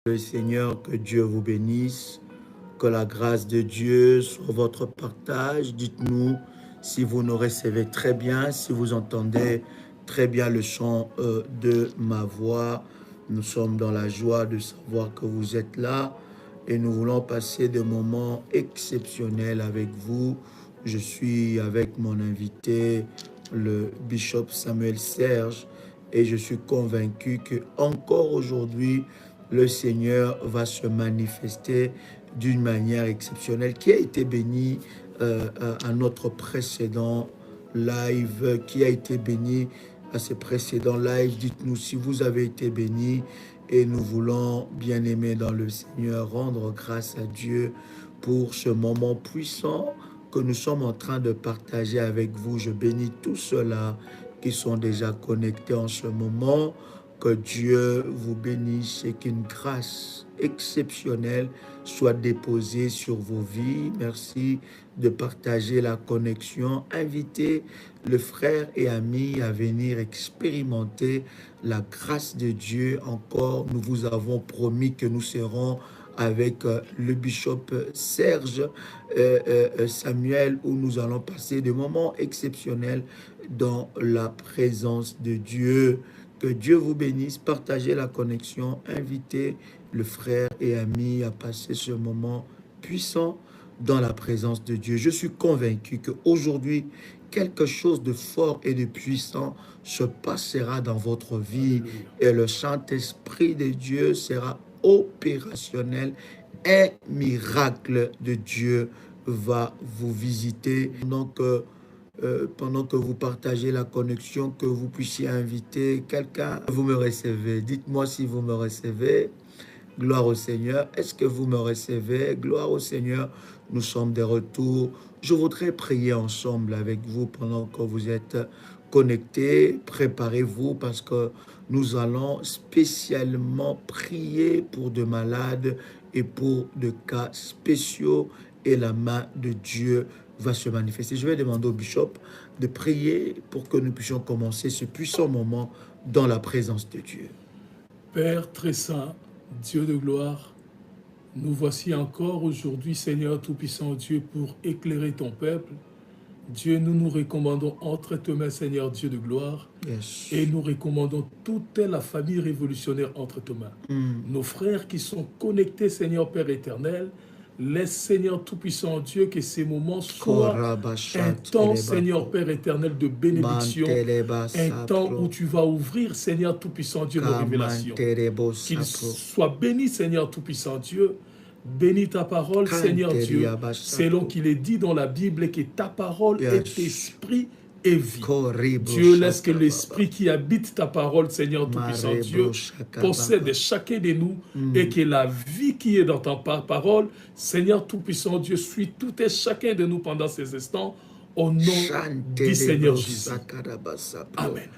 Le Seigneur, que Dieu vous bénisse, que la grâce de Dieu soit votre partage. Dites-nous si vous nous recevez très bien, si vous entendez très bien le chant de ma voix. Nous sommes dans la joie de savoir que vous êtes là et nous voulons passer des moments exceptionnels avec vous. Je suis avec mon invité, le bishop Samuel Serge, et je suis convaincu que encore aujourd'hui, le Seigneur va se manifester d'une manière exceptionnelle, qui a été béni à notre précédent live, qui a été béni à ce précédent live. Dites-nous si vous avez été béni, et nous voulons, bien aimés dans le Seigneur, rendre grâce à Dieu pour ce moment puissant que nous sommes en train de partager avec vous. Je bénis tous ceux-là qui sont déjà connectés en ce moment. Que Dieu vous bénisse et qu'une grâce exceptionnelle soit déposée sur vos vies. Merci de partager la connexion. Invitez le frère et ami à venir expérimenter la grâce de Dieu. Encore, nous vous avons promis que nous serons avec le bishop Serge Samuel, où nous allons passer des moments exceptionnels dans la présence de Dieu. Que Dieu vous bénisse, partagez la connexion, invitez le frère et ami à passer ce moment puissant dans la présence de Dieu. Je suis convaincu qu'aujourd'hui, quelque chose de fort et de puissant se passera dans votre vie et le Saint-Esprit de Dieu sera opérationnel. Un miracle de Dieu va vous visiter. Pendant que vous partagez la connexion, que vous puissiez inviter quelqu'un. Vous me recevez. Dites-moi si vous me recevez. Gloire au Seigneur. Est-ce que vous me recevez? Gloire au Seigneur. Nous sommes de retour. Je voudrais prier ensemble avec vous pendant que vous êtes connectés. Préparez-vous parce que nous allons spécialement prier pour de malades et pour de cas spéciaux, et la main de Dieu va se manifester. Je vais demander au bishop de prier pour que nous puissions commencer ce puissant moment dans la présence de Dieu. Père très saint, Dieu de gloire, nous voici encore aujourd'hui, Seigneur Tout-Puissant Dieu, pour éclairer ton peuple. Dieu, nous nous recommandons entre tes mains, Seigneur Dieu de gloire, et nous recommandons toute la famille révolutionnaire entre tes mains. Nos frères qui sont connectés, Seigneur Père éternel, laisse, Seigneur Tout-Puissant Dieu, que ces moments soient un temps, Seigneur Père éternel, de bénédiction, un temps où tu vas ouvrir, Seigneur Tout-Puissant Dieu, nos révélations. Qu'il soit béni, Seigneur Tout-Puissant Dieu. Bénis ta parole, Seigneur Dieu, selon qu'il est dit dans la Bible que ta parole est esprit et vie. Dieu, laisse que l'esprit qui habite ta parole, Seigneur Tout-Puissant Dieu, possède chacun de nous et que la vie qui est dans ta parole, Seigneur Tout-Puissant Dieu, suit tout et chacun de nous pendant ces instants, au nom du Seigneur Jésus. Amen.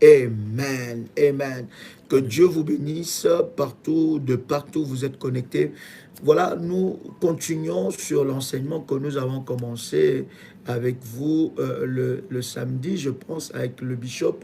Amen, amen. Que Dieu vous bénisse partout, de partout vous êtes connectés. Voilà, nous continuons sur l'enseignement que nous avons commencé avec vous le samedi, je pense, avec le bishop,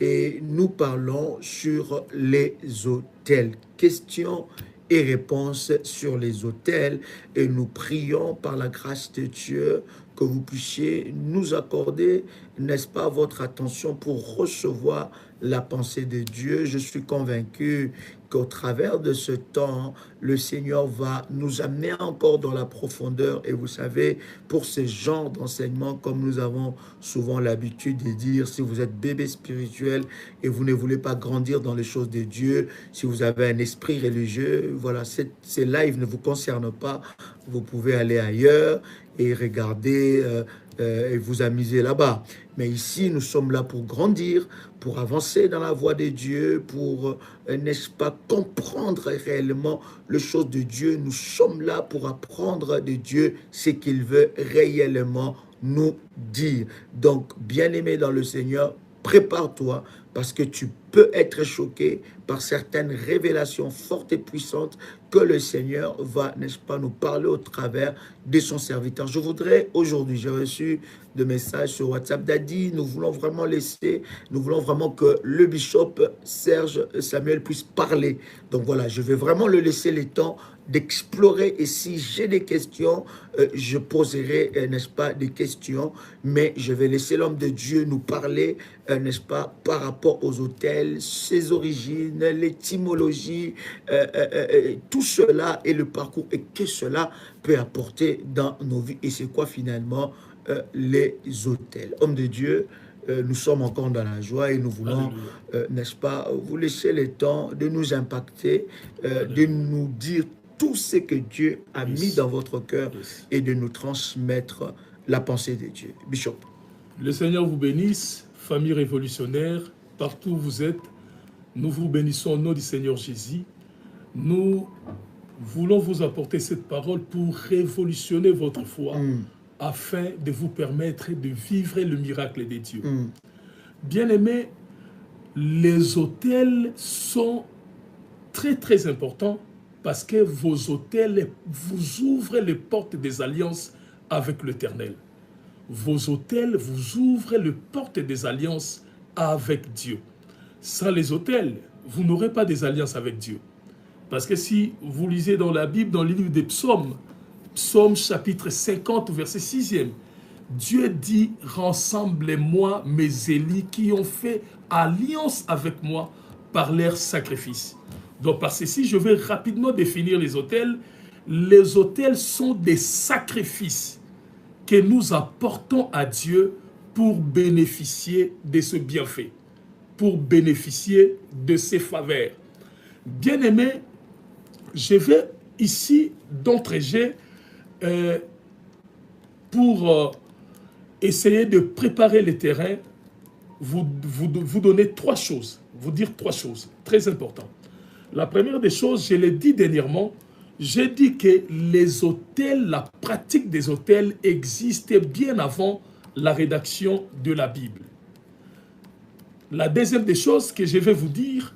et nous parlons sur les autels. Questions et réponses sur les autels, et nous prions par la grâce de Dieu que vous puissiez nous accorder, n'est-ce pas, votre attention pour recevoir la pensée de Dieu. Je suis convaincu qu'au travers de ce temps, le Seigneur va nous amener encore dans la profondeur. Et vous savez, pour ce genre d'enseignement, comme nous avons souvent l'habitude de dire, si vous êtes bébé spirituel et vous ne voulez pas grandir dans les choses de Dieu, si vous avez un esprit religieux, voilà, ces lives ne vous concernent pas. Vous pouvez aller ailleurs et regarder et vous amuser là-bas. Mais ici, nous sommes là pour grandir, pour avancer dans la voie de Dieu, pour, n'est-ce pas, comprendre réellement les choses de Dieu. Nous sommes là pour apprendre de Dieu ce qu'il veut réellement nous dire. Donc, bien-aimé dans le Seigneur, prépare-toi, parce que tu peux être choqué par certaines révélations fortes et puissantes que le Seigneur va, n'est-ce pas, nous parler au travers de son serviteur. Je voudrais aujourd'hui, j'ai reçu de messages sur WhatsApp, Daddy, nous voulons vraiment que le bishop Serge Samuel puisse parler. Donc voilà, je vais vraiment le laisser le temps d'explorer, et si j'ai des questions, je poserai, n'est-ce pas, des questions, mais je vais laisser l'homme de Dieu nous parler, n'est-ce pas, par rapport aux autels, ses origines, l'étymologie, tout cela et le parcours, et que cela peut apporter dans nos vies, et c'est quoi finalement les autels. Homme de Dieu, nous sommes encore dans la joie et nous voulons, n'est-ce pas, vous laisser le temps de nous impacter, de nous dire tout ce que Dieu a mis dans votre cœur et de nous transmettre la pensée de Dieu. Bishop. Le Seigneur vous bénisse, famille révolutionnaire, partout où vous êtes. Nous vous bénissons au nom du Seigneur Jésus. Nous voulons vous apporter cette parole pour révolutionner votre foi afin de vous permettre de vivre le miracle de Dieu. Bien-aimés, les autels sont très très importants parce que vos autels vous ouvrent les portes des alliances avec l'Éternel. Vos autels vous ouvrent les portes des alliances avec Dieu. Sans les autels, vous n'aurez pas des alliances avec Dieu. Parce que si vous lisez dans la Bible, dans le livre des psaumes, Psaume chapitre 50, verset 6e, Dieu dit, rassemblez-moi mes Élis qui ont fait alliance avec moi par leur sacrifice. Donc par ceci, je vais rapidement définir les autels. Les autels sont des sacrifices que nous apportons à Dieu pour bénéficier de ce bienfait, pour bénéficier de ses faveurs. Bien-aimés, je vais ici d'entrée pour essayer de préparer le terrain, vous donner trois choses, vous dire trois choses très importantes. La première des choses, je l'ai dit dernièrement, j'ai dit que les autels, la pratique des autels existait bien avant la rédaction de la Bible. La deuxième des choses que je vais vous dire,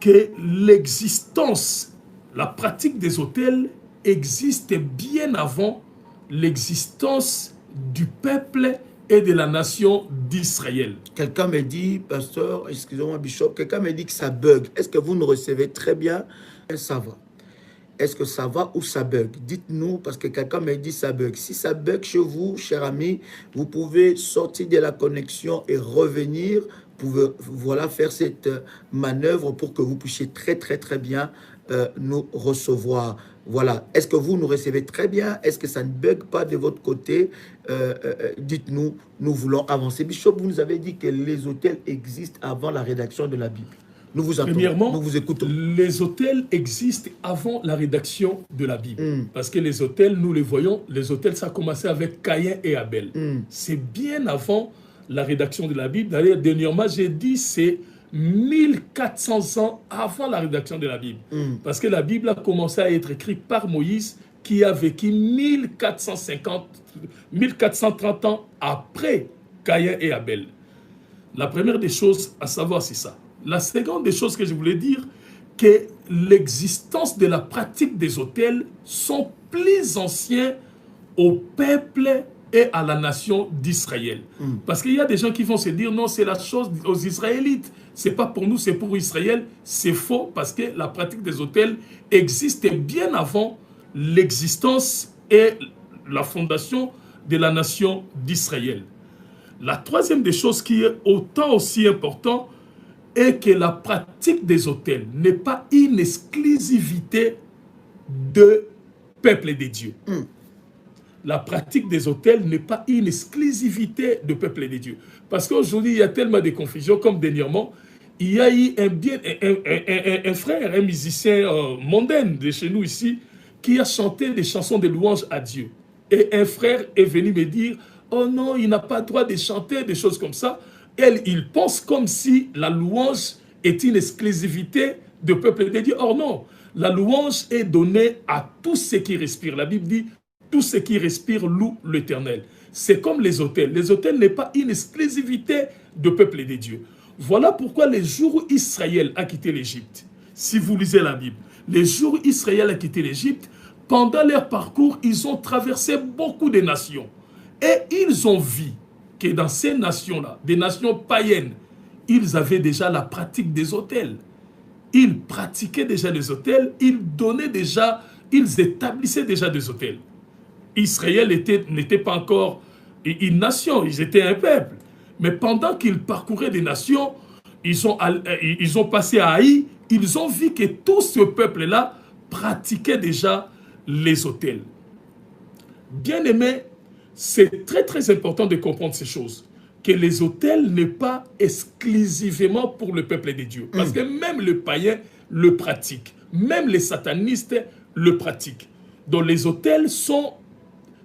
que l'existence, la pratique des autels existe bien avant l'existence du peuple et de la nation d'Israël. Quelqu'un me dit, pasteur, excusez-moi, bishop, quelqu'un me dit que ça bug. Est-ce que vous nous recevez très bien? Ça va. Est-ce que ça va ou ça bug? Dites-nous, parce que quelqu'un me dit ça bug. Si ça bug chez vous, cher ami, vous pouvez sortir de la connexion et revenir. Vous pouvez, voilà, faire cette manœuvre pour que vous puissiez très bien nous recevoir. Voilà. Est-ce que vous nous recevez très bien? Est-ce que ça ne bug pas de votre côté? Dites-nous, nous voulons avancer. Bishop, vous nous avez dit que les autels existent avant la rédaction de la Bible. Nous vous entendons, premièrement, nous vous écoutons. Les autels existent avant la rédaction de la Bible. Parce que les autels, nous les voyons, les autels, ça a commencé avec Caïn et Abel. C'est bien avant la rédaction de la Bible. D'ailleurs, dernièrement, j'ai dit c'est 1400 ans avant la rédaction de la Bible. Parce que la Bible a commencé à être écrite par Moïse, qui a vécu 1430 ans après Caïn et Abel. La première des choses à savoir, c'est ça. La seconde des choses que je voulais dire, que l'existence de la pratique des autels sont plus anciens au peuple et à la nation d'Israël. Parce qu'il y a des gens qui vont se dire, non, c'est la chose aux Israélites. C'est pas pour nous, c'est pour Israël. C'est faux, parce que la pratique des autels existait bien avant l'existence et la fondation de la nation d'Israël. La troisième des choses qui est autant aussi importante est que la pratique des autels n'est pas une exclusivité de peuple de Dieu. La pratique des autels n'est pas une exclusivité de peuple de Dieu. Parce qu'aujourd'hui, il y a tellement de confusion, comme dernièrement, il y a eu un frère, un musicien mondain de chez nous ici, qui a chanté des chansons de louange à Dieu. Et un frère est venu me dire, oh non, il n'a pas le droit de chanter des choses comme ça. Il pense comme si la louange est une exclusivité du peuple de Dieu. Or non, la louange est donnée à tous ceux qui respirent. La Bible dit, tous ceux qui respirent louent l'Éternel. C'est comme les autels. Les autels n'est pas une exclusivité du peuple de Dieu. Voilà pourquoi les jours où Israël a quitté l'Égypte, si vous lisez la Bible, les jours où Israël a quitté l'Égypte, pendant leur parcours, ils ont traversé beaucoup de nations. Et ils ont vu que dans ces nations-là, des nations païennes, ils avaient déjà la pratique des autels. Ils pratiquaient déjà des autels, ils établissaient déjà des autels. Israël n'était pas encore une nation, ils étaient un peuple. Mais pendant qu'ils parcouraient des nations, ils ont passé à Haï, ils ont vu que tout ce peuple-là pratiquait déjà les autels. Bien aimé, c'est très très important de comprendre ces choses. Que les autels n'est pas exclusivement pour le peuple de Dieu. Parce que même le païen le pratique. Même les satanistes le pratiquent. Donc les autels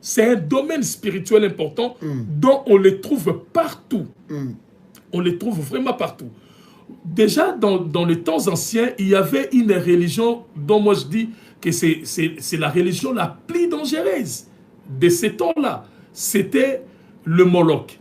c'est un domaine spirituel important dont on les trouve partout. On les trouve vraiment partout. Déjà, dans les temps anciens, il y avait une religion dont moi je dis que c'est la religion la plus dangereuse de ces temps-là. C'était le Moloch.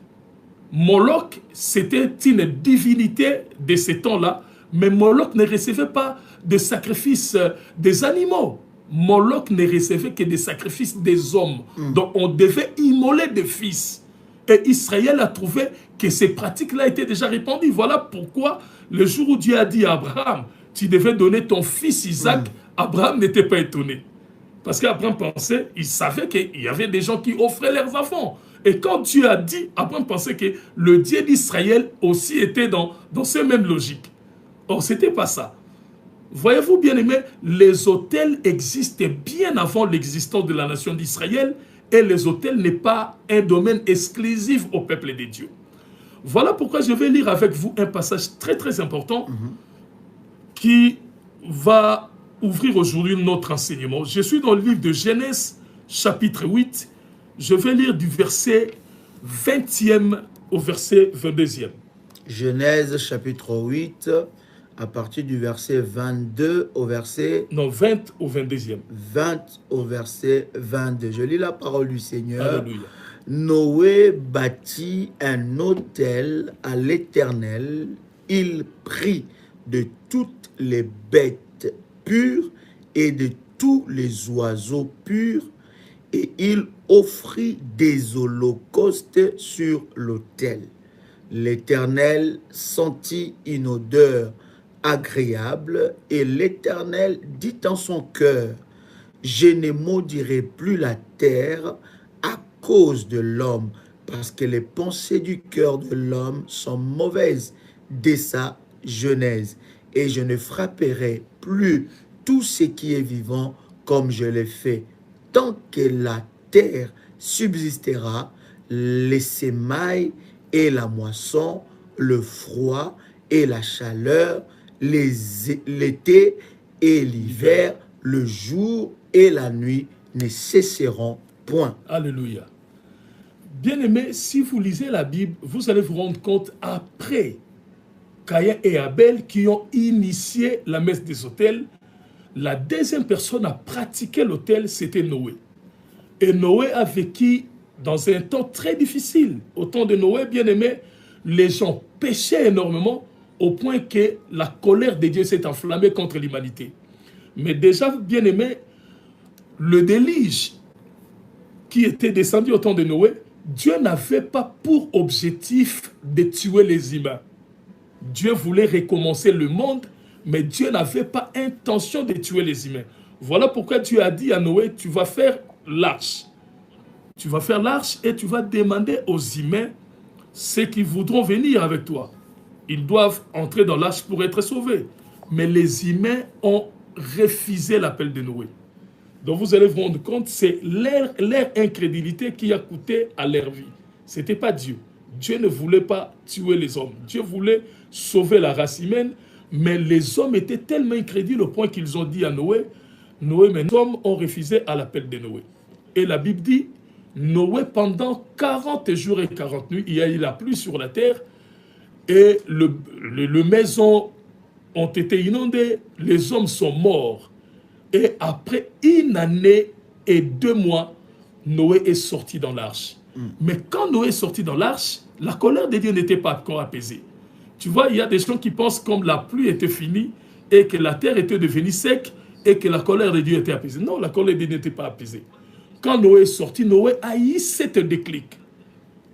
Moloch, c'était une divinité de ces temps-là, mais Moloch ne recevait pas de sacrifices des animaux. Moloch ne recevait que des sacrifices des hommes. Donc on devait immoler des fils. Et Israël a trouvé que ces pratiques-là étaient déjà répandues. Voilà pourquoi le jour où Dieu a dit à Abraham, tu devais donner ton fils Isaac, Abraham n'était pas étonné. Parce qu'Abraham pensait, il savait qu'il y avait des gens qui offraient leurs enfants. Et quand Dieu a dit, Abraham pensait que le Dieu d'Israël aussi était dans ces mêmes logiques. Or, ce n'était pas ça. Voyez-vous, bien aimé, les autels existaient bien avant l'existence de la nation d'Israël et les autels n'est pas un domaine exclusif au peuple de Dieu. Voilà pourquoi je vais lire avec vous un passage très très important qui va ouvrir aujourd'hui notre enseignement. Je suis dans le livre de Genèse, chapitre 8. Je vais lire du verset 20e au verset 22e. Genèse, chapitre 8, à partir du verset 22 au verset... Non, 20 au 22e. 20 au verset 22. Je lis la parole du Seigneur. Alléluia. Noé bâtit un autel à l'Éternel. Il prit de toutes les bêtes pures et de tous les oiseaux purs, et il offrit des holocaustes sur l'autel. L'Éternel sentit une odeur agréable, et l'Éternel dit en son cœur, je ne maudirai plus la terre à cause de l'homme, parce que les pensées du cœur de l'homme sont mauvaises dès sa jeunesse, et je ne frapperai plus tout ce qui est vivant comme je l'ai fait. Tant que la terre subsistera, les semailles et la moisson, le froid et la chaleur, l'été et l'hiver, le jour et la nuit ne cesseront point. Alléluia. Bien-aimés, si vous lisez la Bible, vous allez vous rendre compte après Caïn et Abel qui ont initié la messe des autels, la deuxième personne à pratiquer l'autel, c'était Noé. Et Noé a vécu dans un temps très difficile. Au temps de Noé, bien-aimé, les gens péchaient énormément au point que la colère de Dieu s'est enflammée contre l'humanité. Mais déjà, bien-aimé, le déluge qui était descendu au temps de Noé, Dieu n'avait pas pour objectif de tuer les humains. Dieu voulait recommencer le monde, mais Dieu n'avait pas intention de tuer les humains. Voilà pourquoi Dieu a dit à Noé, tu vas faire l'arche. Tu vas faire l'arche et tu vas demander aux humains ceux qui voudront venir avec toi. Ils doivent entrer dans l'arche pour être sauvés. Mais les humains ont refusé l'appel de Noé. Donc vous allez vous rendre compte, c'est leur incrédulité qui a coûté à leur vie. Ce n'était pas Dieu. Dieu ne voulait pas tuer les hommes. Dieu voulait sauver la race humaine, mais les hommes étaient tellement incrédules au point qu'ils ont dit à Noé, mais les hommes ont refusé à l'appel de Noé. Et la Bible dit, Noé, pendant 40 jours et 40 nuits, il y a eu la pluie sur la terre, et les maisons ont été inondées, les hommes sont morts. Et après 1 année et 2 mois, Noé est sorti dans l'arche. Mais quand Noé est sorti dans l'arche, la colère de Dieu n'était pas encore apaisée. Tu vois, il y a des gens qui pensent comme la pluie était finie et que la terre était devenue sec et que la colère de Dieu était apaisée. Non, la colère de Dieu n'était pas apaisée. Quand Noé est sorti, Noé a eu cette déclic.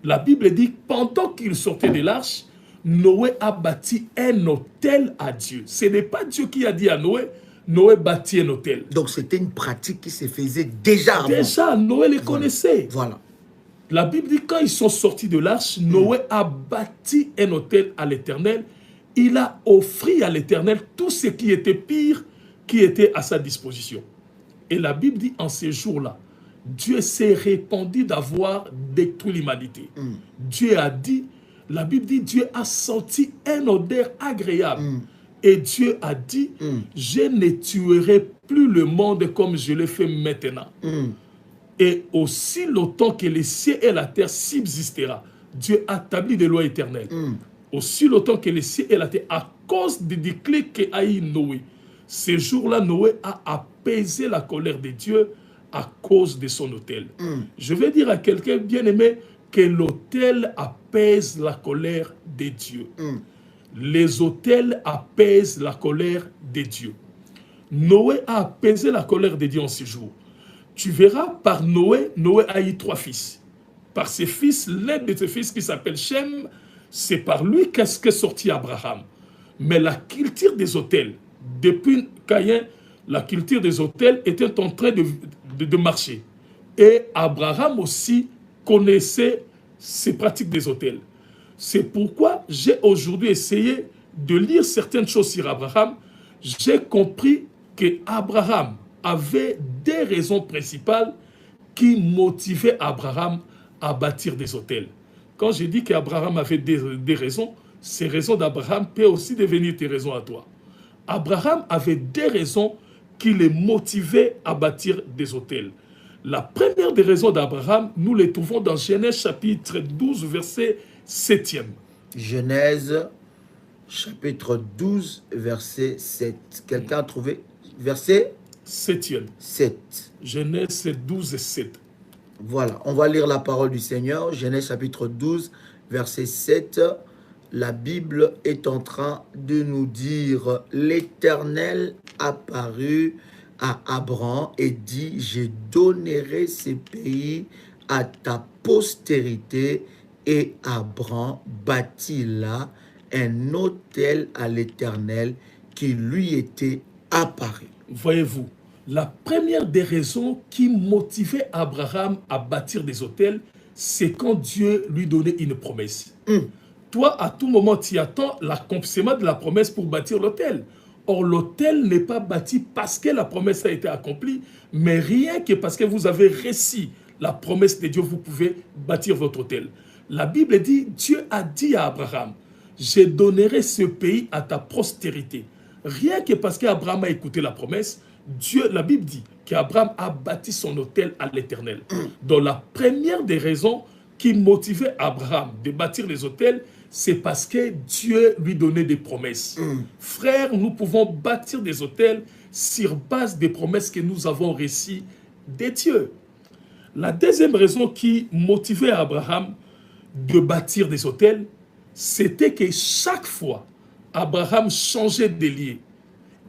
La Bible dit, pendant qu'il sortait de l'arche, Noé a bâti un autel à Dieu. Ce n'est pas Dieu qui a dit à Noé, Noé bâtit un autel. Donc c'était une pratique qui se faisait déjà avant. Déjà, Noé les connaissait. Voilà. La Bible dit, quand ils sont sortis de l'arche, Noé a bâti un autel à l'Éternel. Il a offert à l'Éternel tout ce qui était pire, qui était à sa disposition. Et la Bible dit, en ces jours-là, Dieu s'est répandu d'avoir détruit l'humanité. Dieu a dit, la Bible dit, Dieu a senti un odeur agréable. Et Dieu a dit, je ne tuerai plus le monde comme je le fais maintenant. Et aussi longtemps que les cieux et la terre subsistera, Dieu a établi des lois éternelles. Aussi longtemps que les cieux et la terre, à cause du déclic qu'a eu Noé, ces jours-là, Noé a apaisé la colère de Dieu à cause de son autel. Je vais dire à quelqu'un bien-aimé que l'autel apaise la colère de Dieu. Les autels apaisent la colère de Dieu. Noé a apaisé la colère de Dieu en ce jour. Tu verras, par Noé, Noé a eu 3 fils. Par ses fils, l'un de ses fils qui s'appelle Shem, c'est par lui qu'est sorti Abraham. Mais la culture des autels, depuis Caïn, la culture des autels était en train de marcher. Et Abraham aussi connaissait ces pratiques des autels. C'est pourquoi j'ai aujourd'hui essayé de lire certaines choses sur Abraham. J'ai compris que Abraham avait des raisons principales qui motivaient Abraham à bâtir des autels. Quand je dis qu'Abraham avait des raisons, ces raisons d'Abraham peuvent aussi devenir tes raisons à toi. Abraham avait des raisons qui les motivaient à bâtir des autels. La première des raisons d'Abraham, nous les trouvons dans Genèse chapitre 12, verset 7e. Genèse chapitre 12, verset 7. Quelqu'un a trouvé verset 7e. 7. Genèse 12 et 7. Voilà, on va lire la parole du Seigneur. Genèse chapitre 12, verset 7. La Bible est en train de nous dire, l'Éternel apparut à Abraham et dit, je donnerai ces pays à ta postérité. Et Abraham bâtit là un autel à l'Éternel qui lui était apparu. Voyez-vous, la première des raisons qui motivait Abraham à bâtir des autels, c'est quand Dieu lui donnait une promesse. Toi, à tout moment, tu attends l'accomplissement de la promesse pour bâtir l'autel. Or, l'autel n'est pas bâti parce que la promesse a été accomplie, mais rien que parce que vous avez reçu la promesse de Dieu, vous pouvez bâtir votre autel. La Bible dit, Dieu a dit à Abraham, je donnerai ce pays à ta postérité. Rien que parce qu'Abraham a écouté la promesse, Dieu, la Bible dit qu'Abraham a bâti son autel à l'Éternel. Donc la première des raisons qui motivait Abraham de bâtir les autels, c'est parce que Dieu lui donnait des promesses. Frères, nous pouvons bâtir des autels sur base des promesses que nous avons reçues de Dieu. La deuxième raison qui motivait Abraham de bâtir des autels, c'était que chaque fois Abraham changeait de lieu,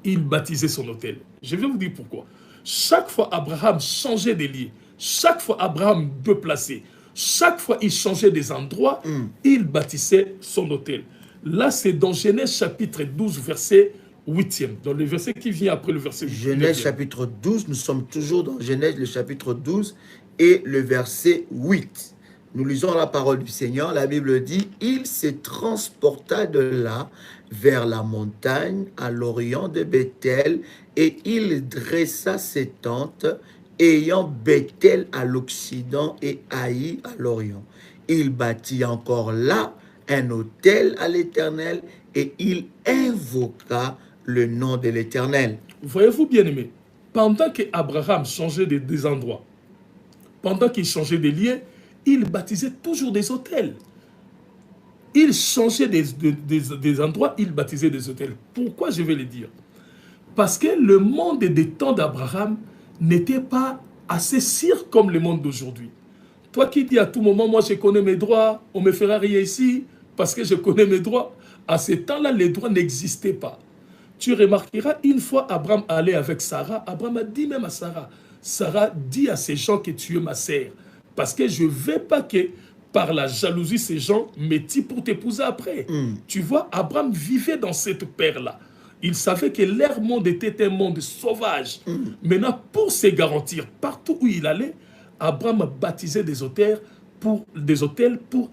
il baptisait son autel. Je vais vous dire pourquoi. Chaque fois Abraham changeait de lieu, chaque fois Abraham déplaçait, chaque fois il changeait des endroits, il bâtissait son autel. Là, c'est dans Genèse chapitre 12, verset 8e, dans le verset qui vient après le verset 8e. Genèse chapitre 12, nous sommes toujours dans Genèse le chapitre 12 et le verset 8. Nous lisons la parole du Seigneur. La Bible dit, il se transporta de là vers la montagne à l'orient de Bethel et il dressa ses tentes ayant Bethel à l'occident et Haï à l'orient. Il bâtit encore là un autel à l'Éternel et il invoqua le nom de l'Éternel. Voyez-vous, bien-aimés, pendant qu'Abraham changeait des endroits, pendant qu'il changeait des lieux, il baptisait toujours des autels. Il changeait des endroits, il baptisait des autels. Pourquoi je vais le dire? Parce que le monde des temps d'Abraham n'était pas assez sûr comme le monde d'aujourd'hui. Toi qui dis à tout moment, moi je connais mes droits, on ne me fera rien ici parce que je connais mes droits. À ce temps-là, les droits n'existaient pas. Tu remarqueras, une fois Abraham allait avec Sarah, Abraham a dit même à Sarah, Sarah, dis à ces gens que tu es ma sœur, parce que je ne veux pas que par la jalousie, ces gens mettent pour t'épouser après. Tu vois, Abraham vivait dans cette paix-là. Il savait que leur monde était un monde sauvage. Maintenant, pour se garantir, partout où il allait, Abraham a baptisé des hôtels pour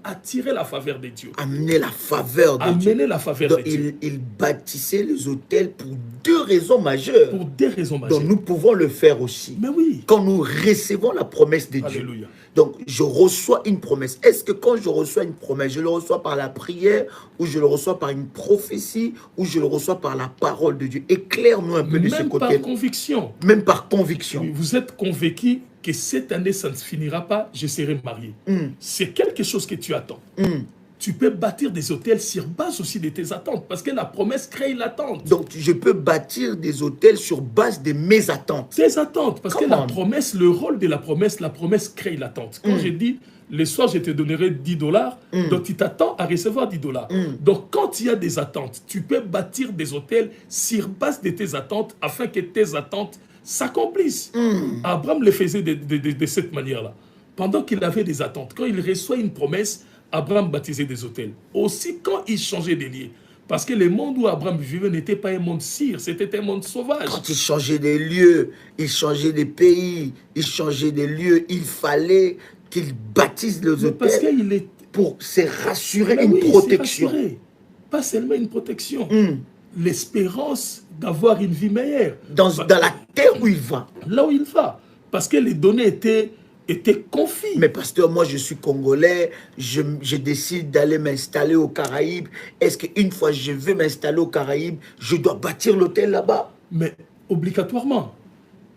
attirer la faveur de Dieu. Amener la faveur de Dieu. Amener la faveur Donc, de Dieu. il bâtissait les hôtels pour deux raisons majeures. Pour des raisons majeures. Donc, nous pouvons le faire aussi. Mais oui. Quand nous recevons la promesse de Dieu. Alléluia. Donc, je reçois une promesse. Est-ce que quand je reçois une promesse, je le reçois par la prière, ou je le reçois par une prophétie, ou je le reçois par la parole de Dieu? Éclaire-nous un peu de ce côté. Même par conviction. Même par conviction. Oui, vous êtes convaincu que cette année, ça ne finira pas, je serai marié. C'est quelque chose que tu attends. Tu peux bâtir des hôtels sur base aussi de tes attentes, parce que la promesse crée l'attente. Donc, je peux bâtir des hôtels sur base de mes attentes. Tes attentes, parce que Comment? la promesse, le rôle de la promesse crée l'attente. Quand je dis, le soir, je te donnerai 10 $, donc tu t'attends à recevoir 10 $. Donc, quand il y a des attentes, tu peux bâtir des hôtels sur base de tes attentes, afin que tes attentes s'accomplissent. Abraham le faisait de cette manière-là. Pendant qu'il avait des attentes, quand il reçoit une promesse, Abraham baptisait des hôtels. Aussi quand il changeait des lieux. Parce que le monde où Abraham vivait n'était pas un monde sire, c'était un monde sauvage. Quand il changeait des lieux, il changeait des pays, il changeait des lieux, il fallait qu'il bâtisse les hôtels parce qu'il est... pour se rassurer une protection. Pas seulement une protection. L'espérance d'avoir une vie meilleure. Dans la terre où il va. Là où il va. Parce que les données étaient confis. Mais pasteur, moi je suis congolais, je décide d'aller m'installer aux Caraïbes. Est-ce qu'une fois je vais m'installer aux Caraïbes, je dois bâtir l'hôtel là-bas? Mais obligatoirement,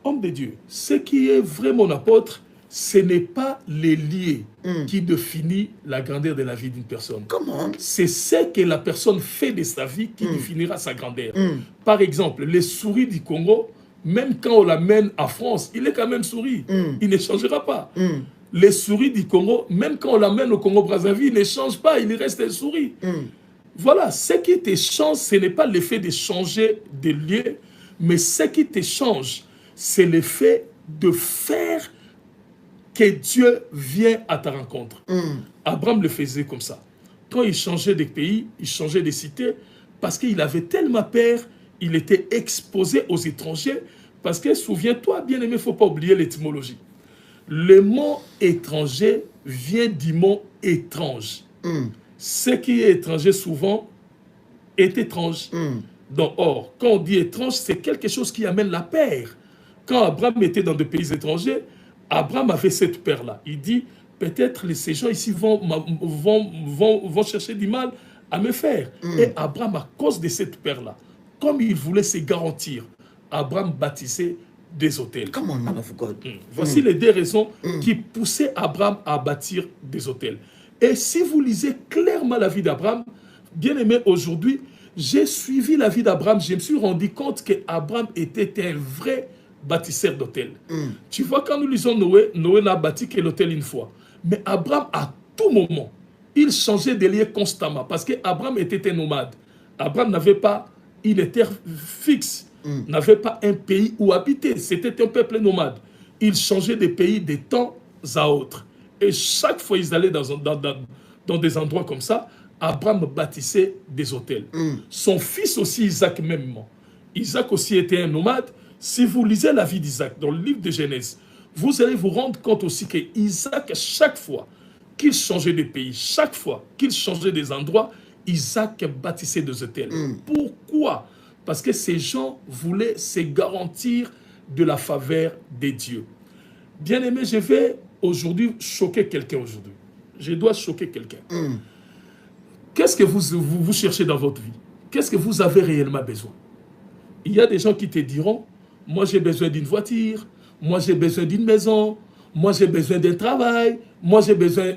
homme de Dieu, ce qui est vrai mon apôtre, ce n'est pas les lieux qui définissent la grandeur de la vie d'une personne. Comment? C'est ce que la personne fait de sa vie qui définira sa grandeur. Par exemple, les souris du Congo, même quand on l'amène à France, il est quand même souris. Il ne changera pas. Les souris du Congo, même quand on l'amène au Congo-Brazzaville, il ne change pas, il reste un souris. Voilà, ce qui te change, ce n'est pas l'effet de changer de lieu, mais ce qui te change, c'est l'effet de faire que Dieu vienne à ta rencontre. Abraham le faisait comme ça. Quand il changeait de pays, il changeait de cité, parce qu'il avait tellement peur. Il était exposé aux étrangers parce que, souviens-toi, bien-aimé, il ne faut pas oublier l'étymologie. Le mot étranger vient du mot étrange. Ce qui est étranger souvent est étrange. Donc, or, quand on dit étrange, c'est quelque chose qui amène la peur. Quand Abraham était dans des pays étrangers, Abraham avait cette peur-là. Il dit, peut-être ces gens ici vont chercher du mal à me faire. Et Abraham, à cause de cette peur-là, comme il voulait se garantir, Abraham baptisait des hôtels. Comment, man of God? Voici les deux raisons qui poussaient Abraham à bâtir des hôtels. Et si vous lisez clairement la vie d'Abraham, bien aimé, aujourd'hui, j'ai suivi la vie d'Abraham, je me suis rendu compte qu'Abraham était un vrai bâtisseur d'hôtels. Tu vois, quand nous lisons Noé, Noé n'a bâti que l'hôtel une fois. Mais Abraham, à tout moment, il changeait de lieu constamment parce qu'Abraham était un nomade. Abraham n'avait pas une terre fixe, n'avait pas un pays où habiter. C'était un peuple nomade. Ils changeaient de pays de temps à autre. Et chaque fois ils allaient dans des endroits comme ça, Abraham bâtissait des hôtels. Son fils aussi, Isaac, même. Isaac aussi était un nomade. Si vous lisez la vie d'Isaac dans le livre de Genèse, vous allez vous rendre compte aussi que Isaac, chaque fois qu'il changeait de pays, chaque fois qu'il changeait des endroits, Isaac bâtissait des hôtels. Pourquoi? Parce que ces gens voulaient se garantir de la faveur des dieux. Bien aimé, je vais aujourd'hui choquer quelqu'un aujourd'hui. Je dois choquer quelqu'un. Qu'est-ce que vous cherchez dans votre vie? Qu'est-ce que vous avez réellement besoin? Il y a des gens qui te diront, moi j'ai besoin d'une voiture, moi j'ai besoin d'une maison, moi j'ai besoin d'un travail, moi j'ai besoin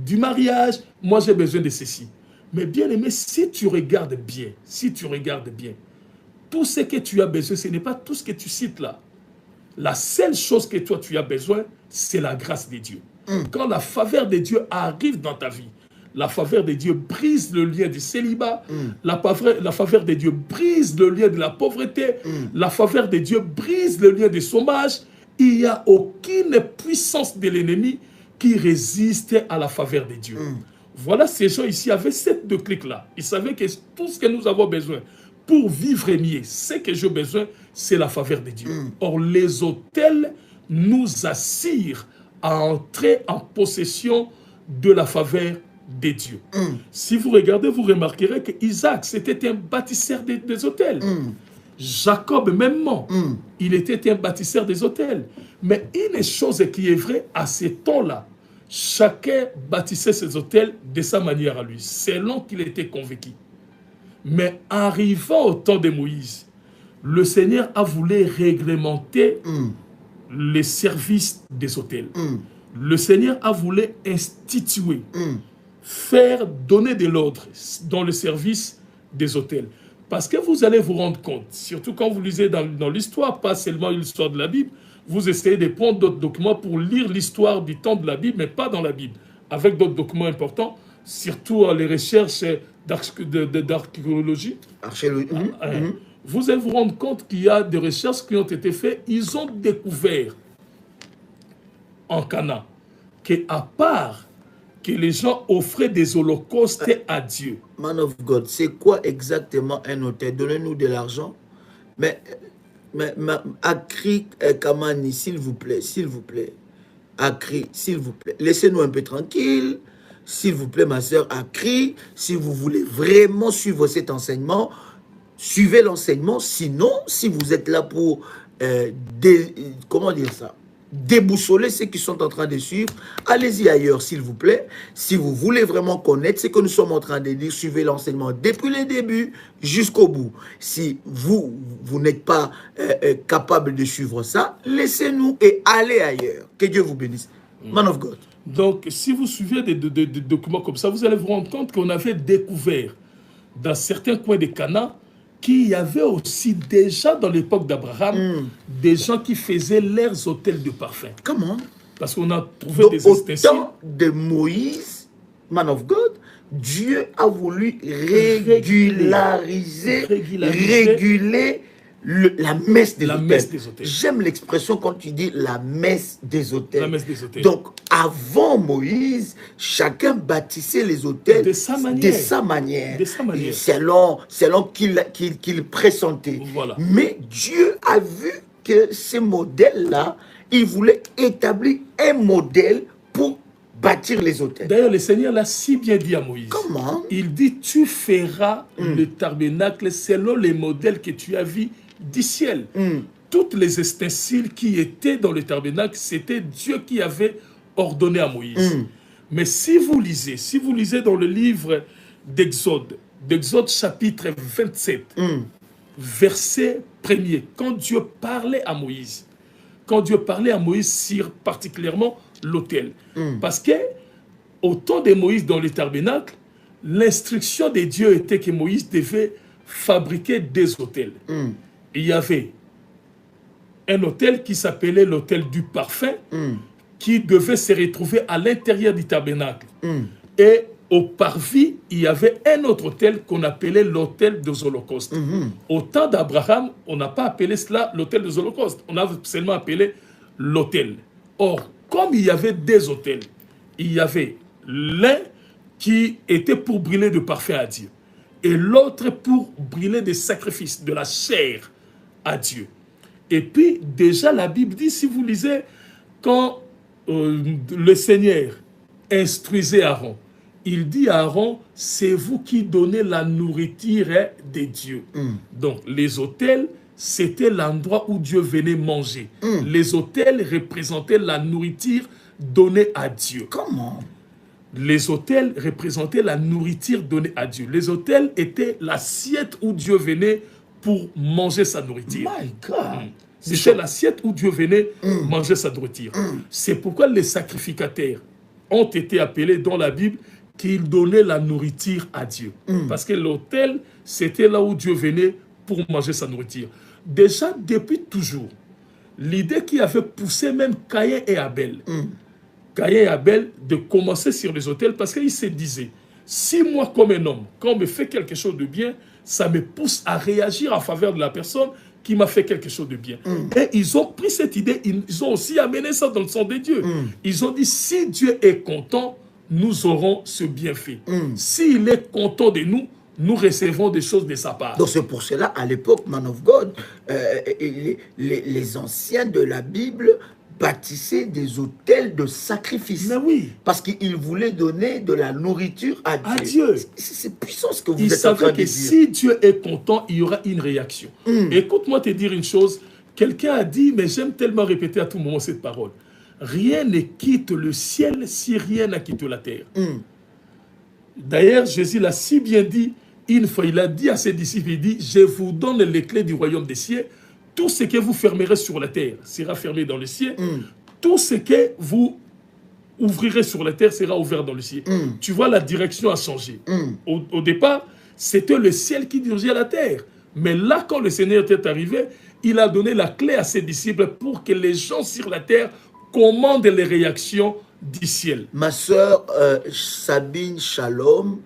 du mariage, moi j'ai besoin de ceci. Mais bien aimé, si tu regardes bien, tout ce que tu as besoin, ce n'est pas tout ce que tu cites là. La seule chose que toi tu as besoin, c'est la grâce de Dieu. Quand la faveur de Dieu arrive dans ta vie, La faveur de Dieu brise le lien du célibat. La faveur de Dieu brise le lien de la pauvreté. La faveur de Dieu brise le lien du chômage. Il n'y a aucune puissance de l'ennemi qui résiste à la faveur de Dieu. Voilà, ces gens ici avaient ces deux clics-là. Ils savaient que tout ce que nous avons besoin pour vivre mieux, ce que j'ai besoin, c'est la faveur de Dieu. Or, les autels nous assurent à entrer en possession de la faveur de Dieu. Si vous regardez, vous remarquerez que Isaac, c'était un bâtisseur des autels. Jacob, mêmement, il était un bâtisseur des autels. Mais une chose qui est vraie, à ce temps-là, chacun bâtissait ses autels de sa manière à lui, selon qu'il était convaincu. Mais arrivant au temps de Moïse, le Seigneur a voulu réglementer les services des autels. Le Seigneur a voulu instituer, faire donner de l'ordre dans le service des autels. Parce que vous allez vous rendre compte, surtout quand vous lisez dans l'histoire, pas seulement l'histoire de la Bible, vous essayez de prendre d'autres documents pour lire l'histoire du temps de la Bible, mais pas dans la Bible, avec d'autres documents importants, surtout les recherches d'archéologie. Vous allez vous rendre compte qu'il y a des recherches qui ont été faites. Ils ont découvert en Canaan qu'à part que les gens offraient des holocaustes à Dieu. Man of God, c'est quoi exactement un autel? Donnez-nous de l'argent. Mais Akri Kamani, s'il vous plaît, Akri, s'il vous plaît, laissez-nous un peu tranquille. S'il vous plaît, ma sœur Akri, si vous voulez vraiment suivre cet enseignement, suivez l'enseignement. Sinon, si vous êtes là pour, comment dire ça, déboussoler ceux qui sont en train de suivre, allez-y ailleurs, s'il vous plaît. Si vous voulez vraiment connaître ce que nous sommes en train de dire, suivez l'enseignement depuis le début jusqu'au bout. Si vous n'êtes pas capable de suivre ça, laissez-nous et allez ailleurs. Que Dieu vous bénisse. Man of God. Donc, si vous suivez des documents comme ça, vous allez vous rendre compte qu'on avait découvert dans certains coins de Canaan qu'il y avait aussi déjà dans l'époque d'Abraham des gens qui faisaient leurs autels de parfum. Comment? Parce qu'on a trouvé des ustensiles. Au temps de Moïse, man of God, Dieu a voulu réguler la messe des autels. J'aime l'expression quand tu dis la messe des autels. La messe des autels. Donc, avant Moïse, chacun bâtissait les autels de sa manière. Selon qu'il pressentait. Voilà. Mais Dieu a vu que ces modèles-là, il voulait établir un modèle pour bâtir les autels. D'ailleurs, le Seigneur l'a si bien dit à Moïse. Comment? Il dit, tu feras le tabernacle selon les modèles que tu as vus du ciel. Toutes les ustensiles qui étaient dans le tabernacle, c'était Dieu qui avait ordonné à Moïse. Mais si vous lisez dans le livre d'Exode chapitre 27, verset 1er, quand Dieu parlait à Moïse sur particulièrement l'autel. Parce que au temps de Moïse dans le tabernacle, l'instruction de Dieu était que Moïse devait fabriquer des autels. Il y avait un autel qui s'appelait l'autel du parfum, qui devait se retrouver à l'intérieur du tabernacle. Et au parvis, il y avait un autre autel qu'on appelait l'autel des holocaustes. Au temps d'Abraham, on n'a pas appelé cela l'autel des holocaustes. On a seulement appelé l'autel. Or, comme il y avait des autels, il y avait l'un qui était pour brûler de parfum à Dieu et l'autre pour brûler des sacrifices, de la chair à Dieu. Et puis, déjà, la Bible dit, si vous lisez, quand le Seigneur instruisait Aaron, il dit à Aaron, c'est vous qui donnez la nourriture de Dieu. Donc, les autels, c'était l'endroit où Dieu venait manger. Les autels représentaient la nourriture donnée à Dieu. Comment? Les autels représentaient la nourriture donnée à Dieu. Les autels étaient l'assiette où Dieu venait pour manger sa nourriture. My God! C'était l'assiette où Dieu venait manger sa nourriture. C'est pourquoi les sacrificateurs ont été appelés dans la Bible qu'ils donnaient la nourriture à Dieu. Parce que l'autel, c'était là où Dieu venait pour manger sa nourriture. Déjà, depuis toujours, l'idée qui avait poussé même Caïn et Abel, Caïn et Abel de commencer sur les autels parce qu'ils se disaient, si moi comme un homme, quand on me fait quelque chose de bien, ça me pousse à réagir en faveur de la personne qui m'a fait quelque chose de bien. Et ils ont pris cette idée, ils ont aussi amené ça dans le sang de Dieu. Ils ont dit, si Dieu est content, nous aurons ce bienfait. S'il est content de nous, nous recevons des choses de sa part. Donc c'est pour cela, à l'époque, Man of God, les anciens de la Bible bâtissaient des autels de sacrifice. Mais oui. Parce qu'ils voulaient donner de la nourriture à Dieu. À Dieu. C'est puissant ce que vous Ils êtes en train savaient de que dire. si Dieu est content, il y aura une réaction. Écoute-moi te dire une chose. Quelqu'un a dit, mais j'aime tellement répéter à tout moment cette parole. Rien ne quitte le ciel si rien n'a quitté la terre. D'ailleurs, Jésus l'a si bien dit, une fois il a dit à ses disciples, il dit, je vous donne les clés du royaume des cieux. Tout ce que vous fermerez sur la terre sera fermé dans le ciel. Tout ce que vous ouvrirez sur la terre sera ouvert dans le ciel. Tu vois, la direction a changé. Au départ, c'était le ciel qui dirigeait la terre. Mais là, quand le Seigneur est arrivé, il a donné la clé à ses disciples pour que les gens sur la terre commandent les réactions du ciel. Ma sœur Sabine Shalom,